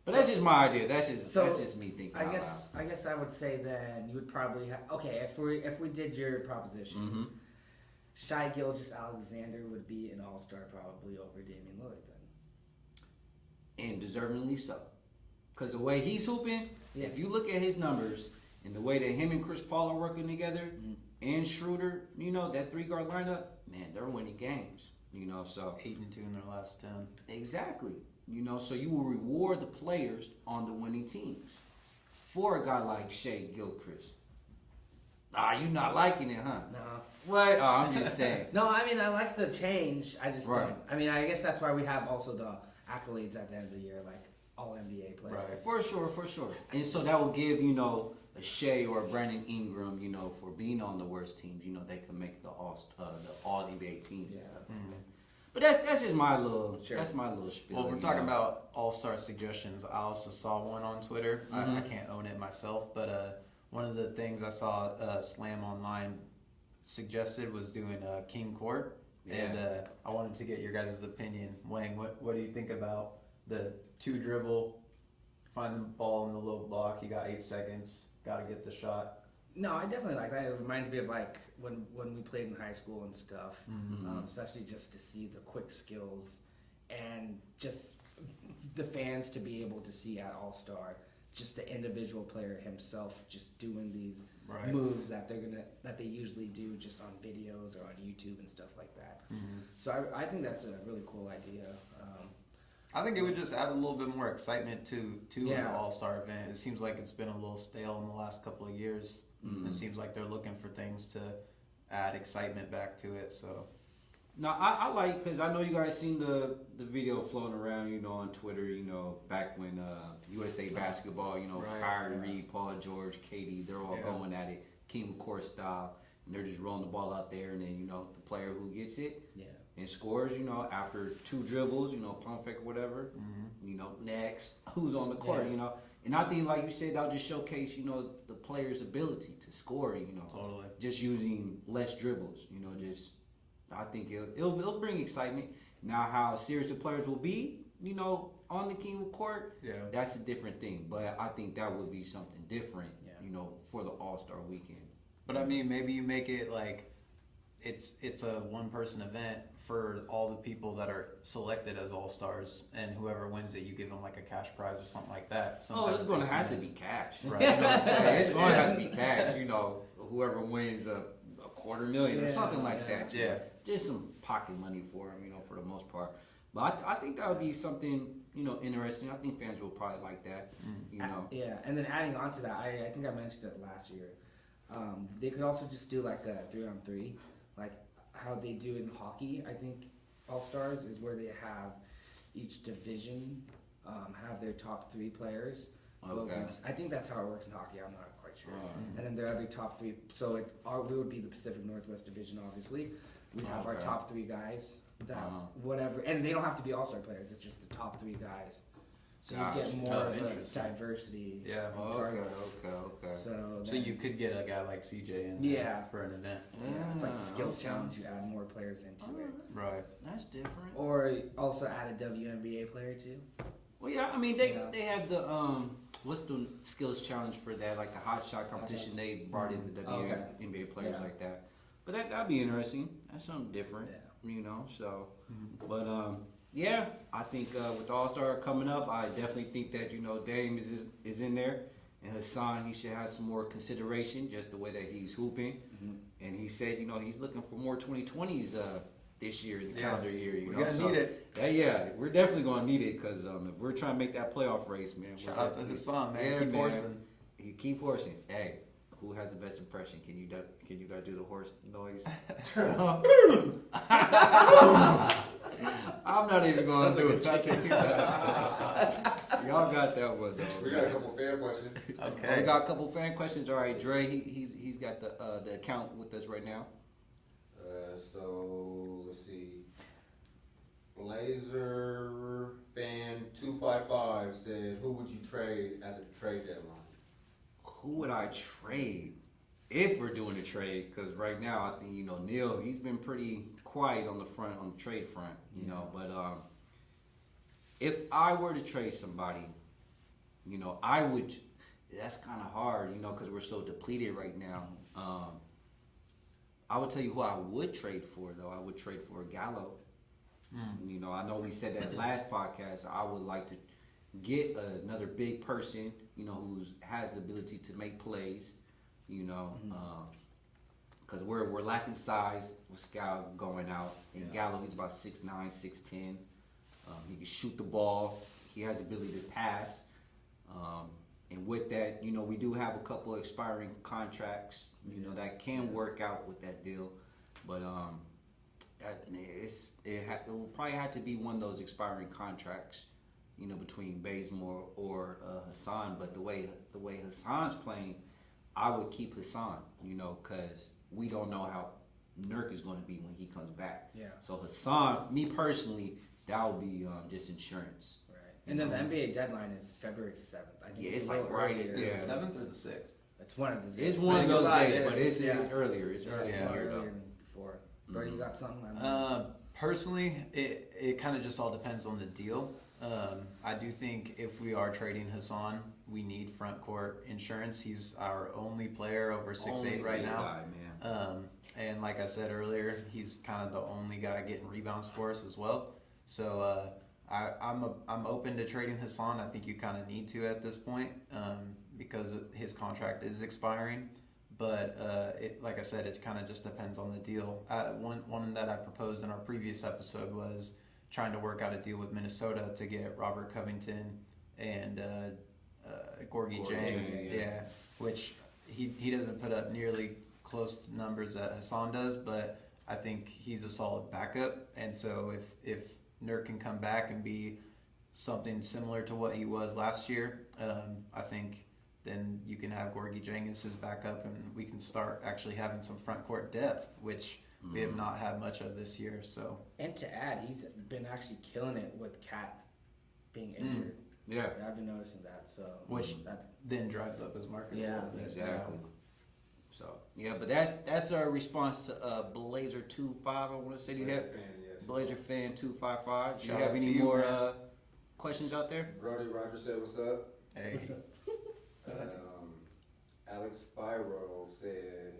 Speaker 2: But that's just my idea. That's just me thinking.
Speaker 3: I
Speaker 2: out
Speaker 3: guess I would say then you would probably have if we did your proposition,
Speaker 2: Mm-hmm.
Speaker 3: Shai Gilgeous-Alexander would be an All-Star probably over Damian Lillard then.
Speaker 2: And deservingly so, because the way he's hooping,
Speaker 3: Yeah.
Speaker 2: if you look at his numbers and the way that him and Chris Paul are working together, and Schroeder, you know, that 3-guard lineup, man, they're winning games. You know, so
Speaker 4: 8-2 in their last 10.
Speaker 2: exactly. You know, so you will reward the players on the winning teams. For a guy like Shai Gilgeous. You not liking it, huh?
Speaker 3: No.
Speaker 2: What? Oh, I'm just saying.
Speaker 3: No, I mean I like the change. I just
Speaker 2: Right.
Speaker 3: don't. I mean I guess that's why we have also the accolades at the end of the year, like all NBA players.
Speaker 4: Right.
Speaker 2: For sure. And so that will give, you know, a Shea or a Brandon Ingram, you know, for being on the worst teams, you know, they can make the all NBA teams and stuff like that. But that's just my little spiel.
Speaker 4: Well, we're
Speaker 2: you
Speaker 4: talking
Speaker 2: know.
Speaker 4: about All-Star suggestions. I also saw one on Twitter. I can't own it myself, but one of the things I saw Slam Online suggested was doing King Court.
Speaker 2: Yeah.
Speaker 4: And I wanted to get your guys' opinion. Wayne, what do you think about the 2 dribble, find the ball in the low block, you got 8 seconds, got to get the shot?
Speaker 3: No, I definitely like that. It reminds me of like when we played in high school and stuff, especially just to see the quick skills and just the fans to be able to see at All-Star just the individual player himself just doing these
Speaker 4: Right.
Speaker 3: moves that they usually do just on videos or on YouTube and stuff like that. So I think that's a really cool idea.
Speaker 4: I think it would just add a little bit more excitement to
Speaker 3: Yeah.
Speaker 4: the All-Star event. It seems like it's been a little stale in the last couple of years. It seems like they're looking for things to add excitement back to it. So
Speaker 2: No, I like, because I know you guys seen the video floating around, you know, on Twitter, you know, back when USA Basketball, you know,
Speaker 4: Right.
Speaker 2: Kyrie, Paul George, KD, they're all
Speaker 4: Yeah.
Speaker 2: going at it, King Court style, and they're just rolling the ball out there, and then, you know, the player who gets it and scores, you know, after 2 dribbles, you know, pump fake or whatever, you know, next, who's on the court,
Speaker 3: Yeah.
Speaker 2: you know. And I think, like you said, that'll just showcase, you know, the player's ability to score, you know.
Speaker 4: Totally.
Speaker 2: Just using less dribbles, you know, just, I think it'll bring excitement. Now, how serious the players will be, you know, on the King Court, that's a different thing. But I think that would be something different, you know, for the All-Star weekend.
Speaker 4: But I mean, maybe you make it like it's a one-person event for all the people that are selected as All-Stars, and whoever wins it, you give them like a cash prize or something like that.
Speaker 2: Oh, it's going to have to be cash.
Speaker 4: Right.
Speaker 2: You know what I'm saying? It's going to have to be cash, you know, whoever wins a $250,000 or something like that. you know. Just some pocket money for them, you know, for the most part. But I think that would be something, you know, interesting. I think fans will probably like that, you know.
Speaker 3: Yeah, and then adding on to that, I think I mentioned it last year. They could also just do like a 3-on-3, like how they do in hockey. I think All-Stars is where they have each division have their top 3 players. Go against, I think that's how it works in hockey. I'm not quite sure. And then their other top 3. So we would be the Pacific Northwest Division, obviously. We have our top 3 guys. That whatever, and they don't have to be All-Star players. It's just the top 3 guys So you get more
Speaker 4: Oh,
Speaker 3: of a
Speaker 4: interesting.
Speaker 3: diversity.
Speaker 4: Yeah.
Speaker 3: in
Speaker 2: Okay,
Speaker 3: target.
Speaker 2: okay.
Speaker 3: So
Speaker 4: So
Speaker 3: then-
Speaker 4: you could get a guy like CJ in
Speaker 3: Yeah.
Speaker 4: for an event.
Speaker 3: yeah, it's like the skills
Speaker 2: okay.
Speaker 3: challenge. You add more players into it,
Speaker 4: Right.
Speaker 2: That's different.
Speaker 3: or also add a WNBA player too.
Speaker 2: Well, yeah, I mean they
Speaker 3: Yeah.
Speaker 2: they had the what's the skills challenge for that, like the hot shot competition. They brought in the WNBA players
Speaker 3: Yeah.
Speaker 2: like that. But that'd be interesting. That's something different,
Speaker 3: Yeah.
Speaker 2: you know. So, but yeah, I think with the All-Star coming up, I definitely think that Dame is in there, and Hassan, he should have some more consideration, just the way that he's hooping. And he said, he's looking for more 2020s this year, the calendar year.
Speaker 4: We're gonna need it.
Speaker 2: Yeah, we're definitely gonna need it because if we're trying to make that playoff race, man.
Speaker 4: Shout
Speaker 2: we're
Speaker 4: out to
Speaker 2: definitely-
Speaker 4: Hassan, man.
Speaker 2: Yeah,
Speaker 4: Keep
Speaker 2: man.
Speaker 4: horsing.
Speaker 2: He keep horsing. Hey, who has the best impression? Can you guys do the horse noise? I'm not even going to do it. Y'all got that one though.
Speaker 8: We got a couple fan questions.
Speaker 4: Okay.
Speaker 2: We got a couple fan questions. All right, Dre, he's got the account with us right now.
Speaker 8: So let's see. Blazer fan 255 said, "Who would you trade at the trade deadline?"
Speaker 2: Who would I trade if we're doing a trade? Because right now, I think Neil. He's been pretty quiet on the trade front. But if I were to trade somebody, I would. That's kind of hard, because we're so depleted right now. I would tell you who I would trade for, though. I would trade for Gallo. I know we said that last podcast. I would like to get another big person, who has the ability to make plays, because we're lacking size with Scout going out. And Gallo, he's about 6'9", 6'10". He can shoot the ball. He has the ability to pass. And with that, we do have a couple of expiring contracts, that can work out with that deal. But it will probably have to be one of those expiring contracts, between Bazemore or Hassan. But the way Hassan's playing, I would keep Hassan, because we don't know how Nurk is going to be when he comes back.
Speaker 3: Yeah.
Speaker 2: So Hassan, me personally, that would be just insurance.
Speaker 3: Right. And then the NBA deadline is February 7th. I think
Speaker 2: Yeah,
Speaker 3: it's
Speaker 2: it's
Speaker 3: a little
Speaker 2: like right
Speaker 3: earlier.
Speaker 2: here. Yeah.
Speaker 4: 7th or the 6th?
Speaker 3: It's one of the.
Speaker 2: It's one of those days, but it's
Speaker 3: yeah,
Speaker 2: earlier. It's earlier
Speaker 3: It's
Speaker 2: in the year,
Speaker 3: earlier
Speaker 2: though.
Speaker 3: than before. Brody, you got something?
Speaker 4: Personally, it kind of just all depends on the deal. I do think if we are trading Hassan, we need front court insurance. He's our only player over 6'8" right now.
Speaker 2: Guy, man.
Speaker 4: And like I said earlier, he's kind of the only guy getting rebounds for us as well. So I'm open to trading Hassan. I think you kind of need to at this point because his contract is expiring. But like I said, it kind of just depends on the deal. One that I proposed in our previous episode was trying to work out a deal with Minnesota to get Robert Covington and Gorgie Jang. Yeah, which he doesn't put up nearly close to numbers that Hassan does, but I think he's a solid backup. And so if Nurk can come back and be something similar to what he was last year, I think then you can have Gorgie Jang as his backup, and we can start actually having some front court depth, which we have not had much of this year. So
Speaker 3: And to add, he's been actually killing it with Cat being injured.
Speaker 2: Yeah.
Speaker 3: I've been noticing that. So
Speaker 4: which
Speaker 3: that,
Speaker 4: then drives up his market a
Speaker 3: Yeah,
Speaker 4: little bit.
Speaker 2: Exactly. So yeah, but that's our response to Blazer 25. I want to say, do you have Blazer fan 255? Do you
Speaker 4: Shout
Speaker 2: have
Speaker 4: out
Speaker 2: any
Speaker 4: to you,
Speaker 2: more
Speaker 4: man.
Speaker 2: questions out there?
Speaker 8: Brody Rogers said, "What's up?"
Speaker 4: Hey.
Speaker 3: what's up?
Speaker 8: Alex Spyro said,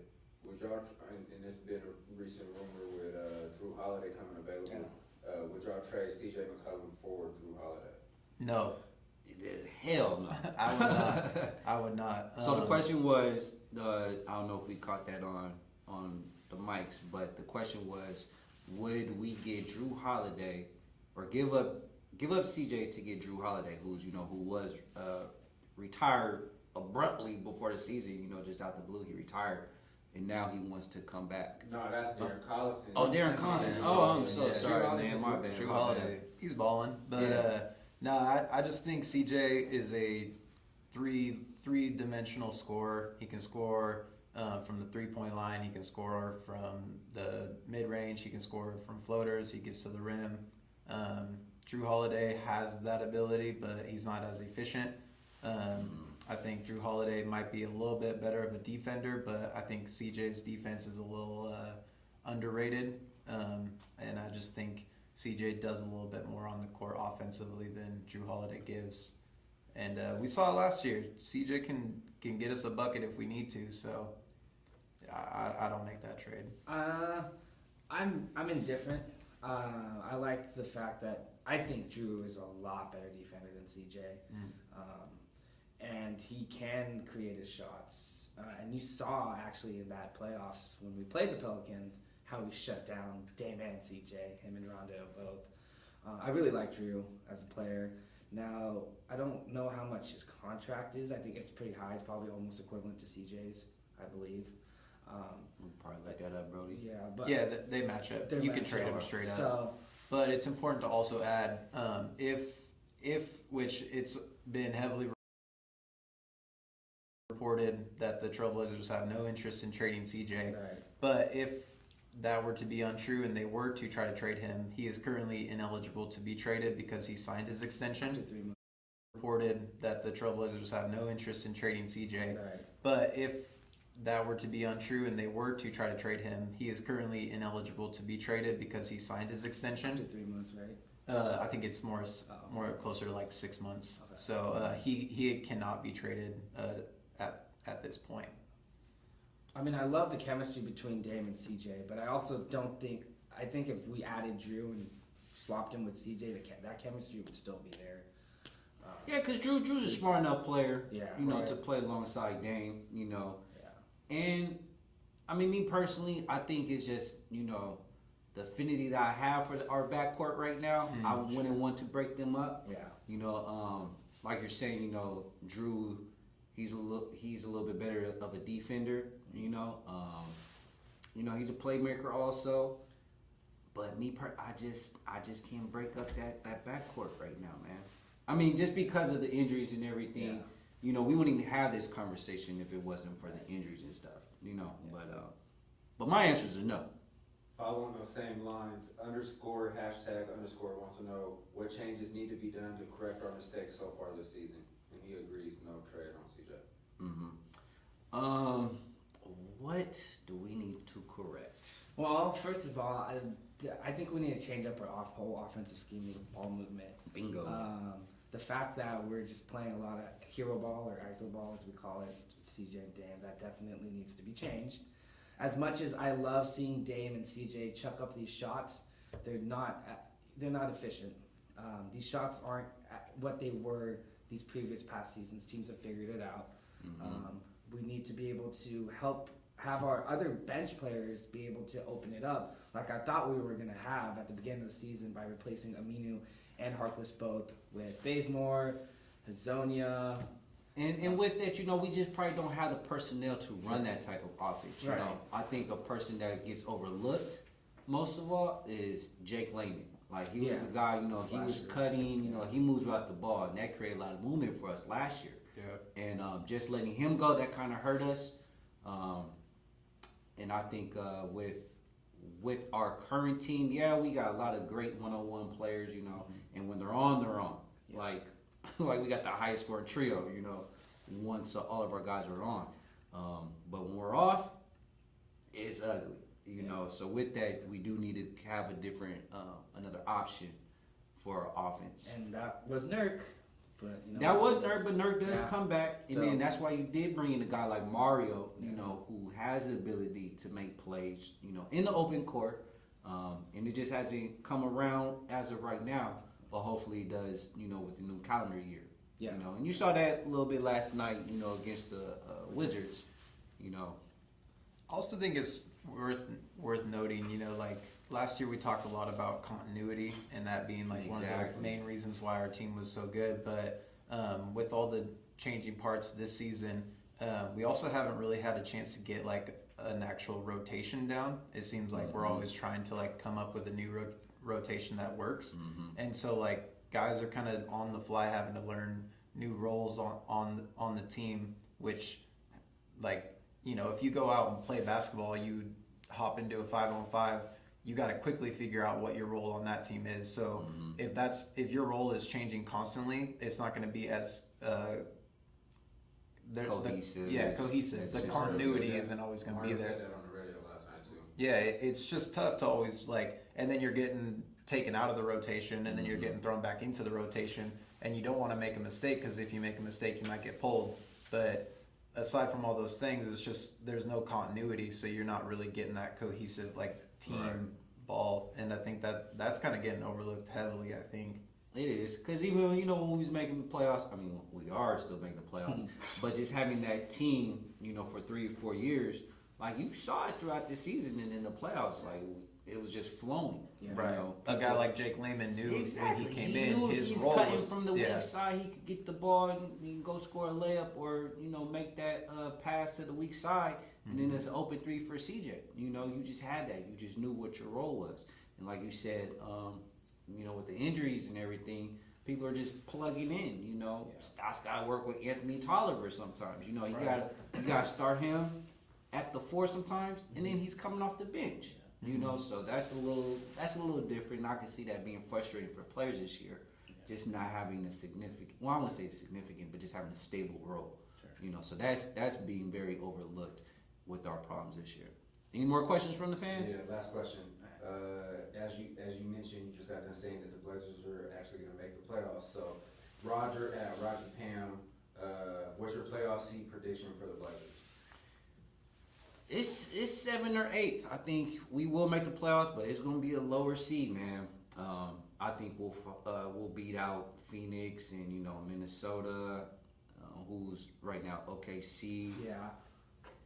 Speaker 8: "Would y'all?" And this has been a recent rumor with Drew Holiday coming available. Would y'all trade C.J. McCollum for Drew Holiday?
Speaker 4: No,
Speaker 2: Hell no.
Speaker 4: I would not. I would not.
Speaker 2: So the question was, I don't know if we caught that on the mics, but the question was, would we get Drew Holiday or give up CJ to get Drew Holiday, who was retired abruptly before the season, just out the blue, he retired, and now he wants to come back.
Speaker 8: No, that's Darren Collison.
Speaker 2: Oh, Darren Collison. Oh, I'm so sorry, man. My bad.
Speaker 4: Drew
Speaker 2: my
Speaker 4: Holiday,
Speaker 2: bad.
Speaker 4: he's balling, but
Speaker 2: Yeah.
Speaker 4: no, I just think CJ is a three-dimensional scorer. He can score from the 3-point line. He can score from the mid-range. He can score from floaters. He gets to the rim. Drew Holiday has that ability, but he's not as efficient. I think Drew Holiday might be a little bit better of a defender, but I think CJ's defense is a little underrated. And I just think CJ does a little bit more on the court offensively than Drew Holiday gives. And we saw it last year. CJ can get us a bucket if we need to, so I don't make that trade.
Speaker 3: I'm indifferent. I like the fact that I think Drew is a lot better defender than CJ. And he can create his shots. And you saw actually in that playoffs when we played the Pelicans how he shut down Dame and CJ, him and Rondo both. I really like Drew as a player. Now, I don't know how much his contract is. I think it's pretty high. It's probably almost equivalent to CJ's, I believe.
Speaker 2: We'll probably look that up, Brody.
Speaker 3: Yeah, but
Speaker 4: They match up. You can trade them straight up.
Speaker 3: So,
Speaker 4: But it's important to also add, which it's been heavily reported that the Trailblazers have no interest in trading CJ.
Speaker 3: right.
Speaker 4: But if that were to be untrue and they were to try to trade him, he is currently ineligible to be traded because he signed his extension.
Speaker 3: To 3 months.
Speaker 4: Reported that the Trailblazers have no interest in trading CJ.
Speaker 3: Right.
Speaker 4: But if that were to be untrue and they were to try to trade him, he is currently ineligible to be traded because he signed his extension.
Speaker 3: To 3 months, right?
Speaker 4: I think it's more closer to like 6 months.
Speaker 3: Okay.
Speaker 4: So he cannot be traded at this point.
Speaker 3: I mean, I love the chemistry between Dame and CJ, but I also don't think. I think if we added Drew and swapped him with CJ, that chemistry would still be there.
Speaker 2: Yeah, because Drew's a smart enough player,
Speaker 3: Yeah,
Speaker 2: right.
Speaker 3: right.
Speaker 2: to play alongside Dame,
Speaker 3: Yeah.
Speaker 2: And, I mean, me personally, I think it's just, the affinity that I have for our backcourt right now. I wouldn't want to break them up.
Speaker 3: Yeah.
Speaker 2: Like you're saying, Drew, he's a little bit better of a defender. He's a playmaker also. But I just can't break up that backcourt right now, man. I mean, just because of the injuries and everything, we wouldn't even have this conversation if it wasn't for the injuries and stuff, But my answer is a no.
Speaker 8: Following those same lines, _# wants to know what changes need to be done to correct our mistakes so far this season. And he agrees, no trade on CJ.
Speaker 2: What do we need to correct?
Speaker 3: Well, first of all, I think we need to change up our whole offensive scheme with ball movement.
Speaker 2: Bingo.
Speaker 3: The fact that we're just playing a lot of hero ball or ISO ball, as we call it, with CJ and Dame, that definitely needs to be changed. As much as I love seeing Dame and CJ chuck up these shots, they're not efficient. These shots aren't what they were these previous past seasons. Teams have figured it out. We need to be able to have our other bench players be able to open it up, like I thought we were going to have at the beginning of the season by replacing Aminu and Harkless both with Bazemore, Hazonia.
Speaker 2: And with that, we just probably don't have the personnel to run that type of offense.
Speaker 3: Right.
Speaker 2: I think a person that gets overlooked most of all is Jake Layman. Like, he was a guy, he was cutting, he moves throughout the ball, and that created a lot of movement for us last year.
Speaker 4: Yeah.
Speaker 2: And just letting him go, that kind of hurt us. And I think with our current team, we got a lot of great one-on-one players, and when they're on, they're on.
Speaker 3: Yeah.
Speaker 2: Like we got the highest scoring trio, once all of our guys are on. But when we're off, it's ugly, So with that, we do need to have a different, another option for our offense.
Speaker 3: And that was Nurk. But,
Speaker 2: That was Nurk, but Nurk does
Speaker 3: Yeah.
Speaker 2: come back, and
Speaker 3: So-
Speaker 2: then that's why you did bring in a guy like Mario, who has the ability to make plays, in the open court, and it just hasn't come around as of right now, but hopefully it does, with the new calendar year.
Speaker 3: Yeah.
Speaker 2: And you saw that a little bit last night, against the Wizards,
Speaker 4: I also think it's worth noting, like last year we talked a lot about continuity and that being like one of the main reasons why our team was so good. But with all the changing parts this season, we also haven't really had a chance to get like an actual rotation down. It seems like we're always trying to like come up with a new rotation that works, and so like guys are kind of on the fly having to learn new roles on the team, which like if you go out and play basketball, you hop into a 5-on-5, you got to quickly figure out what your role on that team is. So if your role is changing constantly, it's not going to be as
Speaker 2: cohesive.
Speaker 4: Cohesive. The continuity isn't always going to be
Speaker 8: Mario
Speaker 4: there.
Speaker 8: said that on the radio last night too.
Speaker 4: Yeah, it's just tough to always and then you're getting taken out of the rotation, and then you're getting thrown back into the rotation, and you don't want to make a mistake, because if you make a mistake, you might get pulled. But aside from all those things, it's just there's no continuity, so you're not really getting that cohesive team ball, and I think that's kind of getting overlooked heavily. I think
Speaker 2: it is, because even when we was making the playoffs, I mean, we are still making the playoffs, but just having that team, for 3 or 4 years, you saw it throughout the season and in the playoffs, it was just flowing.
Speaker 4: Right. A guy like Jake Lehman knew
Speaker 2: exactly.
Speaker 4: when he came
Speaker 2: He
Speaker 4: in,
Speaker 2: knew
Speaker 4: his
Speaker 2: if he's
Speaker 4: role
Speaker 2: cutting
Speaker 4: was
Speaker 2: from the weak side, he could get the ball and he can go score a layup, or make that pass to the weak side, and then it's an open 3 for CJ. You just had that. You just knew what your role was, and like you said, with the injuries and everything, people are just plugging in. Stott's got to work with Anthony Tolliver sometimes. You got to start him at the 4 sometimes, and then he's coming off the bench. So that's a little different. And I can see that being frustrating for players this year, just not having a significant. Well, I won't say significant, but just having a stable role. So that's being very overlooked with our problems this year. Any more questions from the fans?
Speaker 8: Yeah, last question. As you mentioned, you just got done saying that the Blazers are actually going to make the playoffs. So, Roger Pam, what's your playoff seed prediction for the Blazers?
Speaker 2: It's 7th or 8th. I think we will make the playoffs, but it's going to be a lower seed, man. I think we'll beat out Phoenix and Minnesota, who's right now OKC.
Speaker 3: Yeah.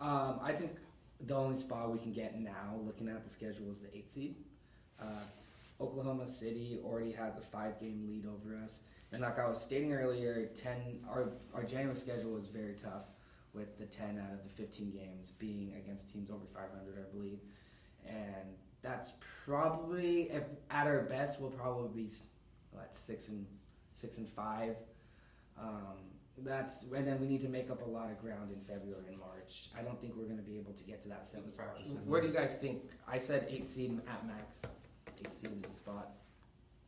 Speaker 3: I think the only spot we can get now, looking at the schedule, is the 8th seed. Oklahoma City already has a 5-game lead over us, and like I was stating earlier, our January schedule is very tough, with the 10 out of the 15 games being against teams over 500, I believe. And that's probably, at our best, we'll probably be 6 and 5. And then we need to make up a lot of ground in February and March. I don't think we're going to be able to get to that 7th spot. Where do you guys think? I said 8th seed at max. 8th seed is the spot.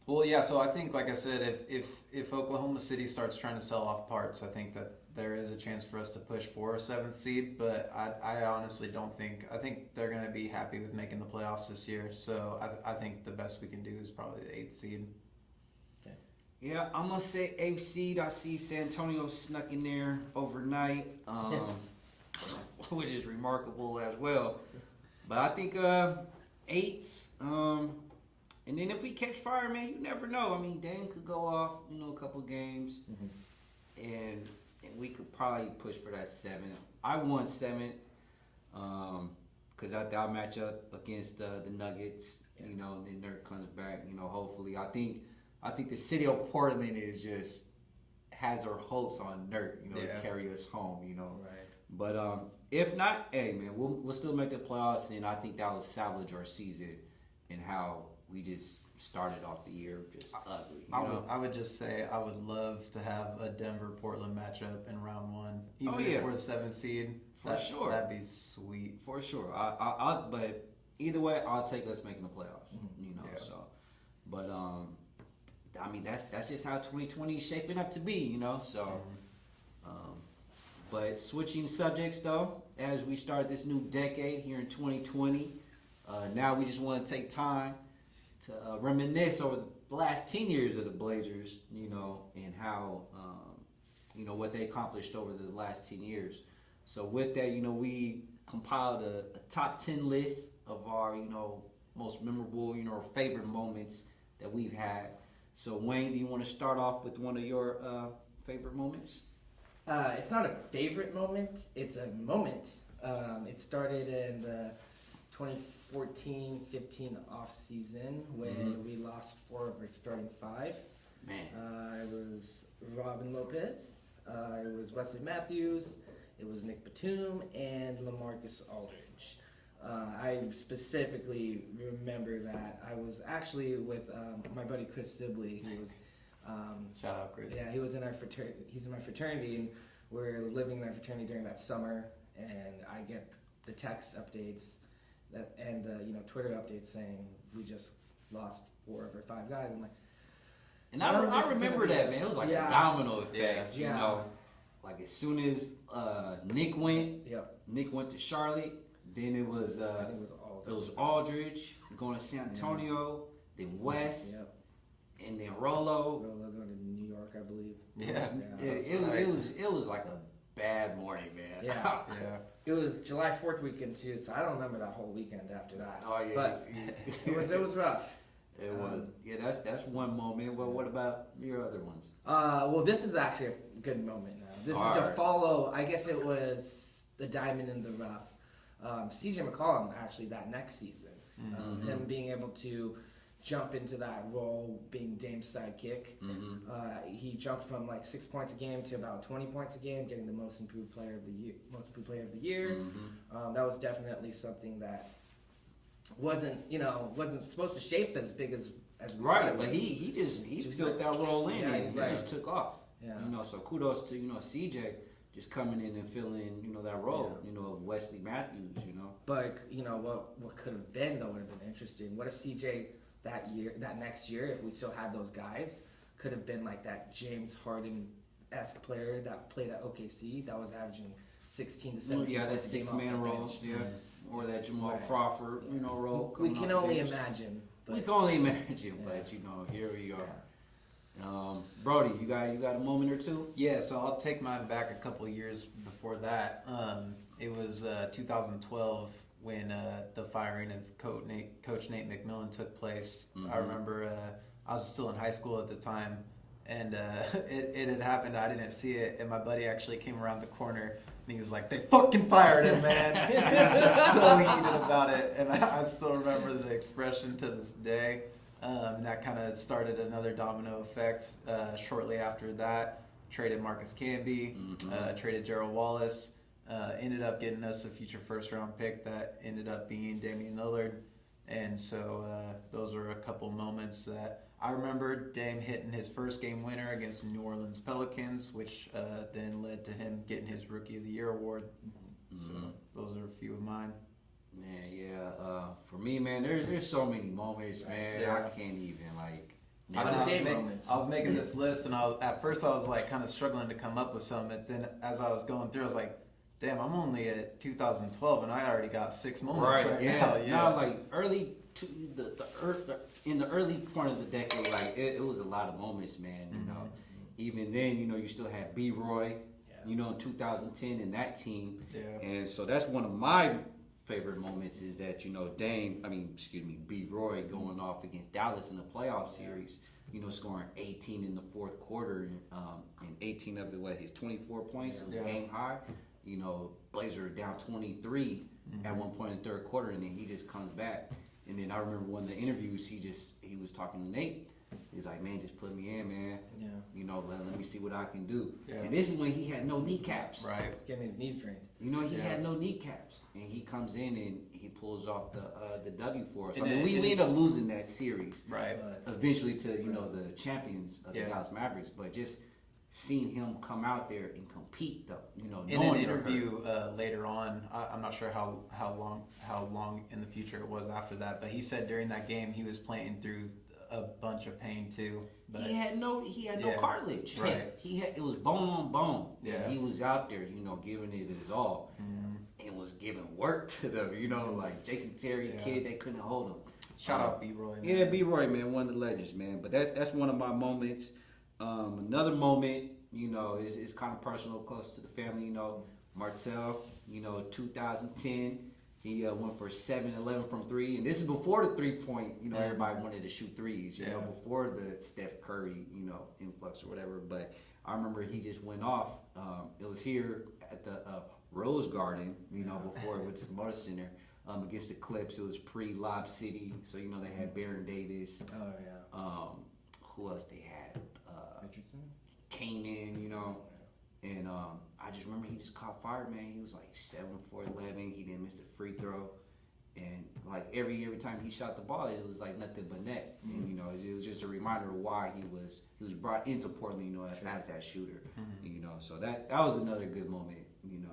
Speaker 4: Well, yeah. So I think, like I said, if Oklahoma City starts trying to sell off parts, I think that there is a chance for us to push for a 7th seed. But I honestly don't think. I think they're going to be happy with making the playoffs this year. So I think the best we can do is probably the 8th seed.
Speaker 3: Okay.
Speaker 2: Yeah, I'm gonna say 8th seed. I see San Antonio snuck in there overnight, which is remarkable as well. But I think 8th. And then if we catch fire, man, you never know. I mean, Dame could go off, a couple games, and we could probably push for that 7th. I want 7th, because I'll match up against the Nuggets, and then Nurk comes back, hopefully. I think the city of Portland has their hopes on Nurk, to carry us home,
Speaker 3: Right.
Speaker 2: But if not, hey, man, we'll still make the playoffs, and I think that will salvage our season and how we just started off the year just ugly.
Speaker 4: I would just say I would love to have a Denver-Portland matchup in round 1, even if we're the 7th seed.
Speaker 2: For sure,
Speaker 4: that'd be sweet.
Speaker 2: For sure. But either way, I'll take us making the playoffs. So, but I mean that's just how 2020 is shaping up to be. So. But switching subjects though, as we start this new decade here in 2020, now we just want to take time to reminisce over the last 10 years of the Blazers, and how, what they accomplished over the last 10 years. So with that, we compiled a top 10 list of our, most memorable, favorite moments that we've had. So Wayne, do you want to start off with one of your favorite moments?
Speaker 3: It's not a favorite moment. It's a moment. It started in the 2014-15 off season when we lost 4 of our starting 5.
Speaker 2: Man,
Speaker 3: it was Robin Lopez. It was Wesley Matthews. It was Nick Batum and LaMarcus Aldridge. I specifically remember that I was actually with my buddy Chris Sibley, who was.
Speaker 4: Shout out, Chris.
Speaker 3: Yeah, he was in our fraternity. He's in my fraternity, and we're living in our fraternity during that summer. And I get the text updates, and Twitter updates saying we just lost 4 of our 5 guys. I'm like,
Speaker 2: And
Speaker 3: well, this
Speaker 2: I
Speaker 3: is
Speaker 2: remember
Speaker 3: gonna be-
Speaker 2: that, man. It was like
Speaker 3: Yeah.
Speaker 2: a domino effect,
Speaker 3: Yeah.
Speaker 2: you know. Like as soon as Nick went,
Speaker 3: Yep.
Speaker 2: Nick went to Charlotte. Then it was
Speaker 3: I think it was
Speaker 2: Aldridge going to San Antonio. Then West,
Speaker 3: Yep.
Speaker 2: and then Rolo.
Speaker 3: Rolo going to New York, I believe.
Speaker 4: Yeah.
Speaker 2: It was like a bad morning, man.
Speaker 3: Yeah.
Speaker 4: Yeah.
Speaker 3: It was July 4th weekend too, so I don't remember that whole weekend after that.
Speaker 2: Oh yeah,
Speaker 3: But it was rough.
Speaker 2: It was. Yeah, that's one moment. Well, what about your other ones?
Speaker 3: Well, this is actually a good moment now. This is to
Speaker 2: Alright.
Speaker 3: follow, I guess it was the diamond in the rough. CJ McCollum, actually, that next season. Him being able to jump into that role, being Dame's sidekick. He jumped from like 6 points a game to about 20 points a game, getting the most improved player of the year. That was definitely something that wasn't supposed to shape as big as we thought
Speaker 2: Right,
Speaker 3: it
Speaker 2: but
Speaker 3: was.
Speaker 2: he
Speaker 3: was
Speaker 2: filled
Speaker 3: like-
Speaker 2: that role in,
Speaker 3: Yeah,
Speaker 2: and
Speaker 3: he's
Speaker 2: he
Speaker 3: like-
Speaker 2: just took off.
Speaker 3: Yeah.
Speaker 2: So kudos to CJ just coming in and filling that role of Wesley Matthews.
Speaker 3: But what could have been though would have been interesting. What if CJ that next year, if we still had those guys, could have been like that James Harden-esque player that played at OKC that was averaging 16 to 17
Speaker 2: Yeah, that
Speaker 3: points a game off the
Speaker 2: 6-man role,
Speaker 3: bench.
Speaker 2: or that Jamal
Speaker 3: Right.
Speaker 2: Crawford role.
Speaker 3: We
Speaker 2: coming
Speaker 3: can
Speaker 2: off the
Speaker 3: only
Speaker 2: bench.
Speaker 3: imagine.
Speaker 2: We
Speaker 3: But
Speaker 2: can only imagine, but here we are. Brody, you got a moment or two?
Speaker 4: Yeah, so I'll take mine back a couple of years before that. It was 2012 when the firing of Coach Nate McMillan took place. I remember I was still in high school at the time, and it had happened. I didn't see it, and my buddy actually came around the corner, and he was like, "They fucking fired him, man!" He was just so heated about it, and I still remember the expression to this day. And that kind of started another domino effect. Shortly after that, traded Marcus Camby, traded Gerald Wallace, ended up getting us a future first-round pick that ended up being Damian Lillard. And so those are a couple moments that I remember. Dame hitting his first game winner against the New Orleans Pelicans, which then led to him getting his Rookie of the Year award. So those are a few of mine.
Speaker 2: Man, yeah. For me, man, there's so many moments, man.
Speaker 4: Yeah.
Speaker 2: I can't even
Speaker 4: I was making this list, and at first I was like kind of struggling to come up with some. And then as I was going through, I was like, "Damn, I'm only at 2012, and I already got 6 moments right now." Yeah,
Speaker 2: No, like in the early part of the decade, like it was a lot of moments, man. Even then, you still had B. Roy, in 2010 in that team, and so that's one of my favorite moments is that B. Roy going off against Dallas in the playoff series, scoring 18 in the fourth quarter, and 18 of it, his 24 points, it was game high. Blazers down 23 at one point in the third quarter, and then he just comes back. And then I remember one of the interviews, he was talking to Nate. He's like, "Man, just put me in, man. Let me see what I can do."
Speaker 4: Yeah.
Speaker 2: And this is when he had no kneecaps.
Speaker 4: Right.
Speaker 3: he's getting his knees drained.
Speaker 2: He had no kneecaps, and he comes in and he pulls off the W for us.
Speaker 4: And
Speaker 2: we end up losing that series,
Speaker 4: Right.
Speaker 2: eventually to the champions of the Dallas Mavericks. But just seeing him come out there and compete, though,
Speaker 4: In an
Speaker 2: knowing
Speaker 4: interview later on, I'm not sure how long in the future it was after that, but he said during that game he was playing through a bunch of pain too. But
Speaker 2: he had no cartilage.
Speaker 4: Right.
Speaker 2: It was bone on bone.
Speaker 4: Yeah.
Speaker 2: And he was out there, giving it his all, and was giving work to them. Like Jason Terry, kid, they couldn't hold him.
Speaker 4: Shout out B. Roy. Man.
Speaker 2: Yeah, B. Roy, man, one of the legends, man. But that's one of my moments. Another moment, is kind of personal, close to the family. Martell, 2010. He went for 7-11 from 3, and this is before the 3-point. Everybody wanted to shoot threes. Before the Steph Curry, influx or whatever. But I remember he just went off. It was here at the Rose Garden, before it went to the Motor Center against the Clips. It was pre-Lob City, so they had Baron Davis.
Speaker 3: Oh yeah.
Speaker 2: Who else they had?
Speaker 3: Richardson.
Speaker 2: Kanan, and I just remember he just caught fire, man. He was like 7 for 11. He didn't miss a free throw, and like every time he shot the ball, it was like nothing but net. And it was just a reminder of why he was brought into Portland, as that shooter. So that was another good moment, in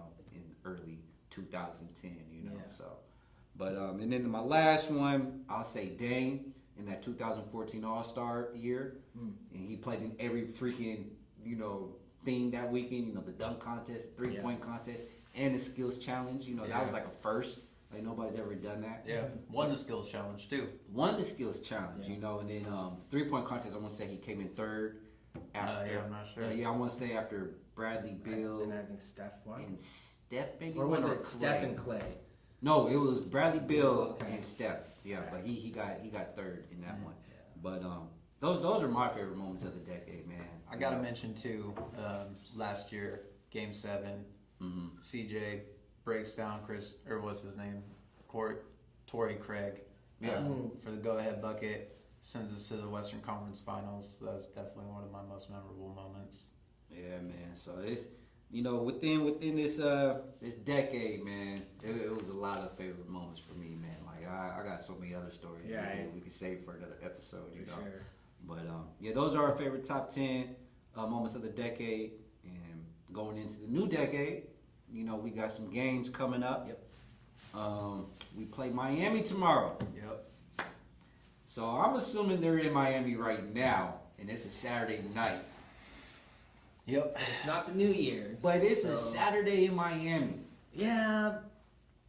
Speaker 2: early 2010. So But and then my last one, I'll say Dame in that 2014 All-Star year, and he played in every freaking thing that weekend. The dunk contest, 3-point contest, and the skills challenge. That was like a first. Like nobody's ever done that.
Speaker 4: Yeah, won the skills challenge too.
Speaker 2: Won the skills challenge, and then 3-point contest. I want to say he came in third. After,
Speaker 4: I'm not sure.
Speaker 2: I want to say after Bradley Beal
Speaker 3: And I think Steph won.
Speaker 2: and Steph, maybe.
Speaker 3: Or was
Speaker 2: won,
Speaker 3: it Steph and Clay?
Speaker 2: No, it was Bradley Beal
Speaker 3: Okay.
Speaker 2: and Steph. Yeah, but he got third in that one. But those are my favorite moments of the decade, man.
Speaker 4: I gotta mention too, last year, Game 7, CJ breaks down what's his name, Torrey Craig, for the go-ahead bucket, sends us to the Western Conference Finals. That's definitely one of my most memorable moments.
Speaker 2: Yeah, man. So it's within this this decade, man, it was a lot of favorite moments for me, man. Like I got so many other stories we could save for another episode,
Speaker 3: Sure.
Speaker 2: But those are our favorite top 10 moments of the decade. And going into the new decade, we got some games coming up.
Speaker 3: Yep.
Speaker 2: We play Miami tomorrow.
Speaker 4: Yep.
Speaker 2: So I'm assuming they're in Miami right now, and it's a Saturday night.
Speaker 4: Yep.
Speaker 3: It's not the New Year's.
Speaker 2: But it's a Saturday in Miami.
Speaker 3: Yeah.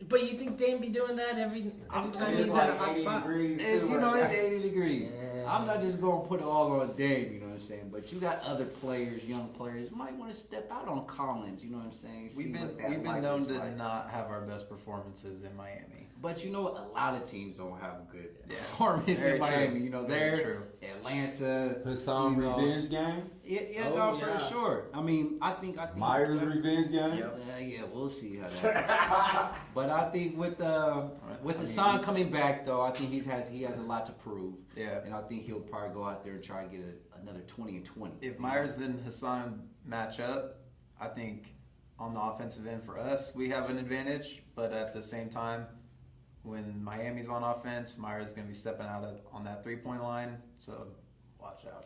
Speaker 3: But you think Dame be doing that every time
Speaker 8: It's
Speaker 3: he's
Speaker 8: like
Speaker 3: at a hot
Speaker 8: 80
Speaker 3: spot?
Speaker 8: degrees.
Speaker 2: It's, it's 80 degrees.
Speaker 3: Yeah.
Speaker 2: I'm not just going to put it all on Dame, you know what I'm saying? But you got other players, young players, might want to step out on Collins, you know what I'm saying?
Speaker 4: We've been known to not have our best performances in Miami.
Speaker 2: But a lot of teams don't have good performance
Speaker 4: Very
Speaker 2: in Miami.
Speaker 4: true.
Speaker 2: They're
Speaker 4: Very true.
Speaker 2: Atlanta.
Speaker 8: Hassan revenge game.
Speaker 2: For sure. I mean, I think
Speaker 8: Myers revenge game.
Speaker 3: Yep.
Speaker 2: yeah, we'll see how that. But I think with Hassan coming back though, I think he has a lot to prove.
Speaker 4: Yeah.
Speaker 2: And I think he'll probably go out there and try and get another 20 and 20.
Speaker 4: If Myers and Hassan match up, I think on the offensive end for us, we have an advantage. But at the same time, when Miami's on offense, Myers is going to be stepping out on that 3-point line. So watch out.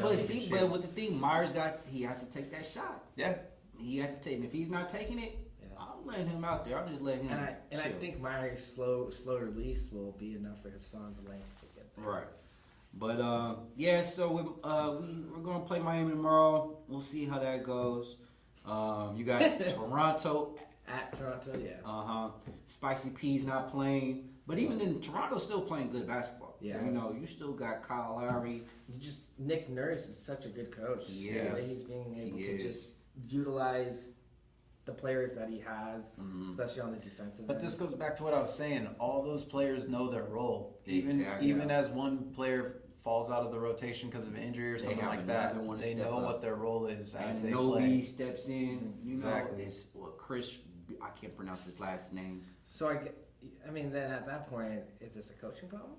Speaker 2: But with the thing, Myers he has to take that shot.
Speaker 4: Yeah.
Speaker 2: He has to take it. If he's not taking it, I'm letting him out there. I'm just letting him
Speaker 3: And I
Speaker 2: chill.
Speaker 3: think Myers' slow release will be enough for Hassan's length to get there.
Speaker 2: Right. But so we're gonna play Miami tomorrow. We'll see how that goes. You got Toronto
Speaker 3: At Toronto, yeah.
Speaker 2: Spicy P's not playing, but even then, Toronto's still playing good basketball.
Speaker 3: Yeah.
Speaker 2: You still got Kyle Lowry.
Speaker 3: Nick Nurse is such a good coach.
Speaker 2: He
Speaker 3: The
Speaker 2: is.
Speaker 3: way he's being able
Speaker 2: He
Speaker 3: to
Speaker 2: is.
Speaker 3: just utilize the players that he has, especially on the defensive
Speaker 4: But
Speaker 3: end.
Speaker 4: this goes back to what I was saying. All those players know their role.
Speaker 2: Exactly.
Speaker 4: Even as one player falls out of the rotation because of injury or something
Speaker 2: have
Speaker 4: like that,
Speaker 2: another one to
Speaker 4: they
Speaker 2: step
Speaker 4: know
Speaker 2: up.
Speaker 4: what their role is as
Speaker 2: And
Speaker 4: they
Speaker 2: Nobe
Speaker 4: play.
Speaker 2: steps in.
Speaker 4: Exactly.
Speaker 2: It's Chris. I can't pronounce his last name.
Speaker 3: So I mean, then at that point, is this a coaching problem?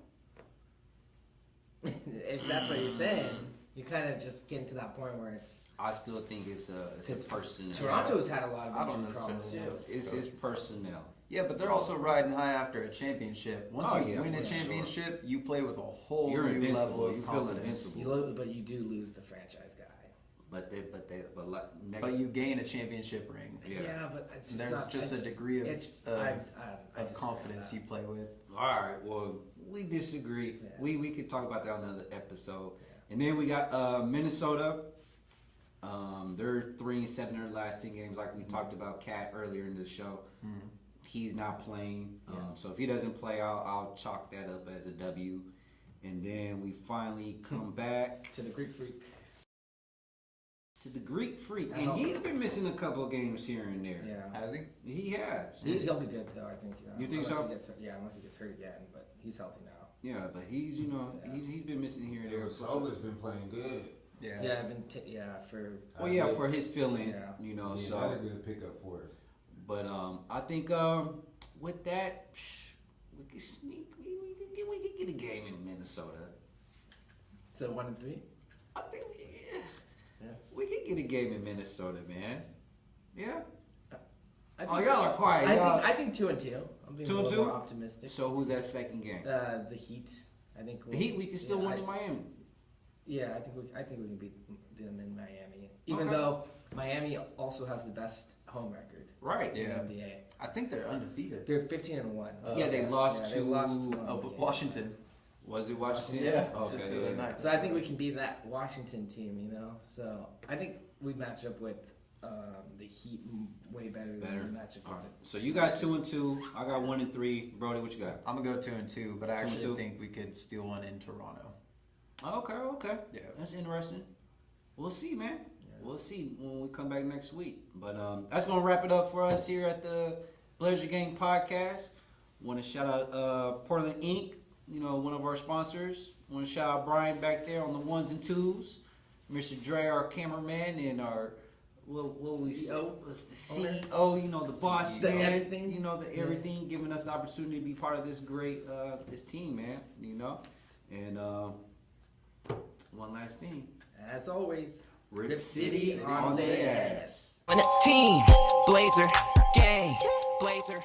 Speaker 3: If that's what you're saying, you kind of just getting to that point where it's.
Speaker 2: I still think it's a personnel.
Speaker 3: Toronto's had a lot of
Speaker 4: I don't
Speaker 3: injury problems too.
Speaker 4: necessarily-
Speaker 2: It's personnel.
Speaker 4: Yeah, but they're also riding high after a championship. Once you win a
Speaker 2: for sure.
Speaker 4: championship, you play with a whole
Speaker 2: You're
Speaker 4: new
Speaker 2: invincible.
Speaker 4: level of
Speaker 2: You feel
Speaker 4: confidence.
Speaker 2: invincible.
Speaker 3: But you do lose the franchise guy.
Speaker 4: But you gain a championship ring.
Speaker 2: Yeah.
Speaker 3: But it's just
Speaker 4: There's
Speaker 3: not,
Speaker 4: just a degree of
Speaker 3: I disagree with
Speaker 4: confidence
Speaker 3: that.
Speaker 4: you play with.
Speaker 2: All right. Well, we disagree.
Speaker 3: Yeah.
Speaker 2: We could talk about that on another episode. And then we got Minnesota. They're 3-7 in their last 10 games, like we talked about Cat earlier in the show. He's not playing, so if he doesn't play, I'll chalk that up as a W. And then we finally come back
Speaker 3: To the Greek Freak.
Speaker 2: to the Greek Freak, and he's been missing a couple of games here and there.
Speaker 3: Yeah.
Speaker 4: Has he?
Speaker 2: He has.
Speaker 3: He'll be good though, I think.
Speaker 2: You think
Speaker 3: unless
Speaker 2: so?
Speaker 3: He gets hurt, unless he gets hurt again, but he's healthy now.
Speaker 2: Yeah, but he's he's been missing here and there.
Speaker 8: Sola's been playing good.
Speaker 4: Yeah.
Speaker 3: Yeah, I've been for.
Speaker 2: Well, for his feeling,
Speaker 3: Yeah.
Speaker 2: so.
Speaker 8: That'd be a pickup for us.
Speaker 2: But I think with that, we could sneak. We could get a game in Minnesota.
Speaker 3: So 1-3.
Speaker 2: I think we could get a game in Minnesota, man. Yeah.
Speaker 3: I
Speaker 2: Y'all are quiet.
Speaker 3: I think 2-2. I'm being
Speaker 2: 2-2?
Speaker 3: a little more optimistic.
Speaker 2: So who's that second game?
Speaker 3: The Heat. I think
Speaker 2: The Heat. We could still win in Miami.
Speaker 3: Yeah, I think we can beat them in Miami. Even
Speaker 2: Okay.
Speaker 3: though Miami also has the best home record.
Speaker 2: Right.
Speaker 3: In
Speaker 4: Yeah.
Speaker 3: the NBA.
Speaker 4: I think they're undefeated.
Speaker 3: They're 15-1.
Speaker 2: Yeah, they lost
Speaker 3: Yeah,
Speaker 2: to
Speaker 3: they lost one.
Speaker 4: Washington.
Speaker 2: Was it Washington?
Speaker 4: Yeah,
Speaker 2: Okay.
Speaker 4: just the other
Speaker 2: Yeah.
Speaker 4: night.
Speaker 3: So I think we can beat that Washington team, you know. So I think we match up with the Heat way better than we match up
Speaker 2: All right.
Speaker 3: with.
Speaker 2: So you got 2-2. I got 1-3. Brody, what you got?
Speaker 4: I'm gonna go 2-2, but I
Speaker 2: 2-2.
Speaker 4: actually think we could steal one in Toronto.
Speaker 2: Okay.
Speaker 4: Yeah.
Speaker 2: That's interesting. We'll see, man. We'll see when we come back next week. But that's gonna wrap it up for us here at the Blazer Gang podcast. Want to shout out Portland Inc., you know, one of our sponsors. Want to shout out Bryan back there on the ones and twos. Mr. Dre, our cameraman, and our what we say? What's the CEO? You know, the boss
Speaker 3: The
Speaker 2: man.
Speaker 3: everything.
Speaker 2: You know, the everything, giving us the opportunity to be part of this great this team, man. You know, and one last thing.
Speaker 3: As always,
Speaker 2: Rip City on
Speaker 3: the
Speaker 2: the
Speaker 3: ass.
Speaker 2: ass.
Speaker 1: On the team, Blazer, gang, Blazer.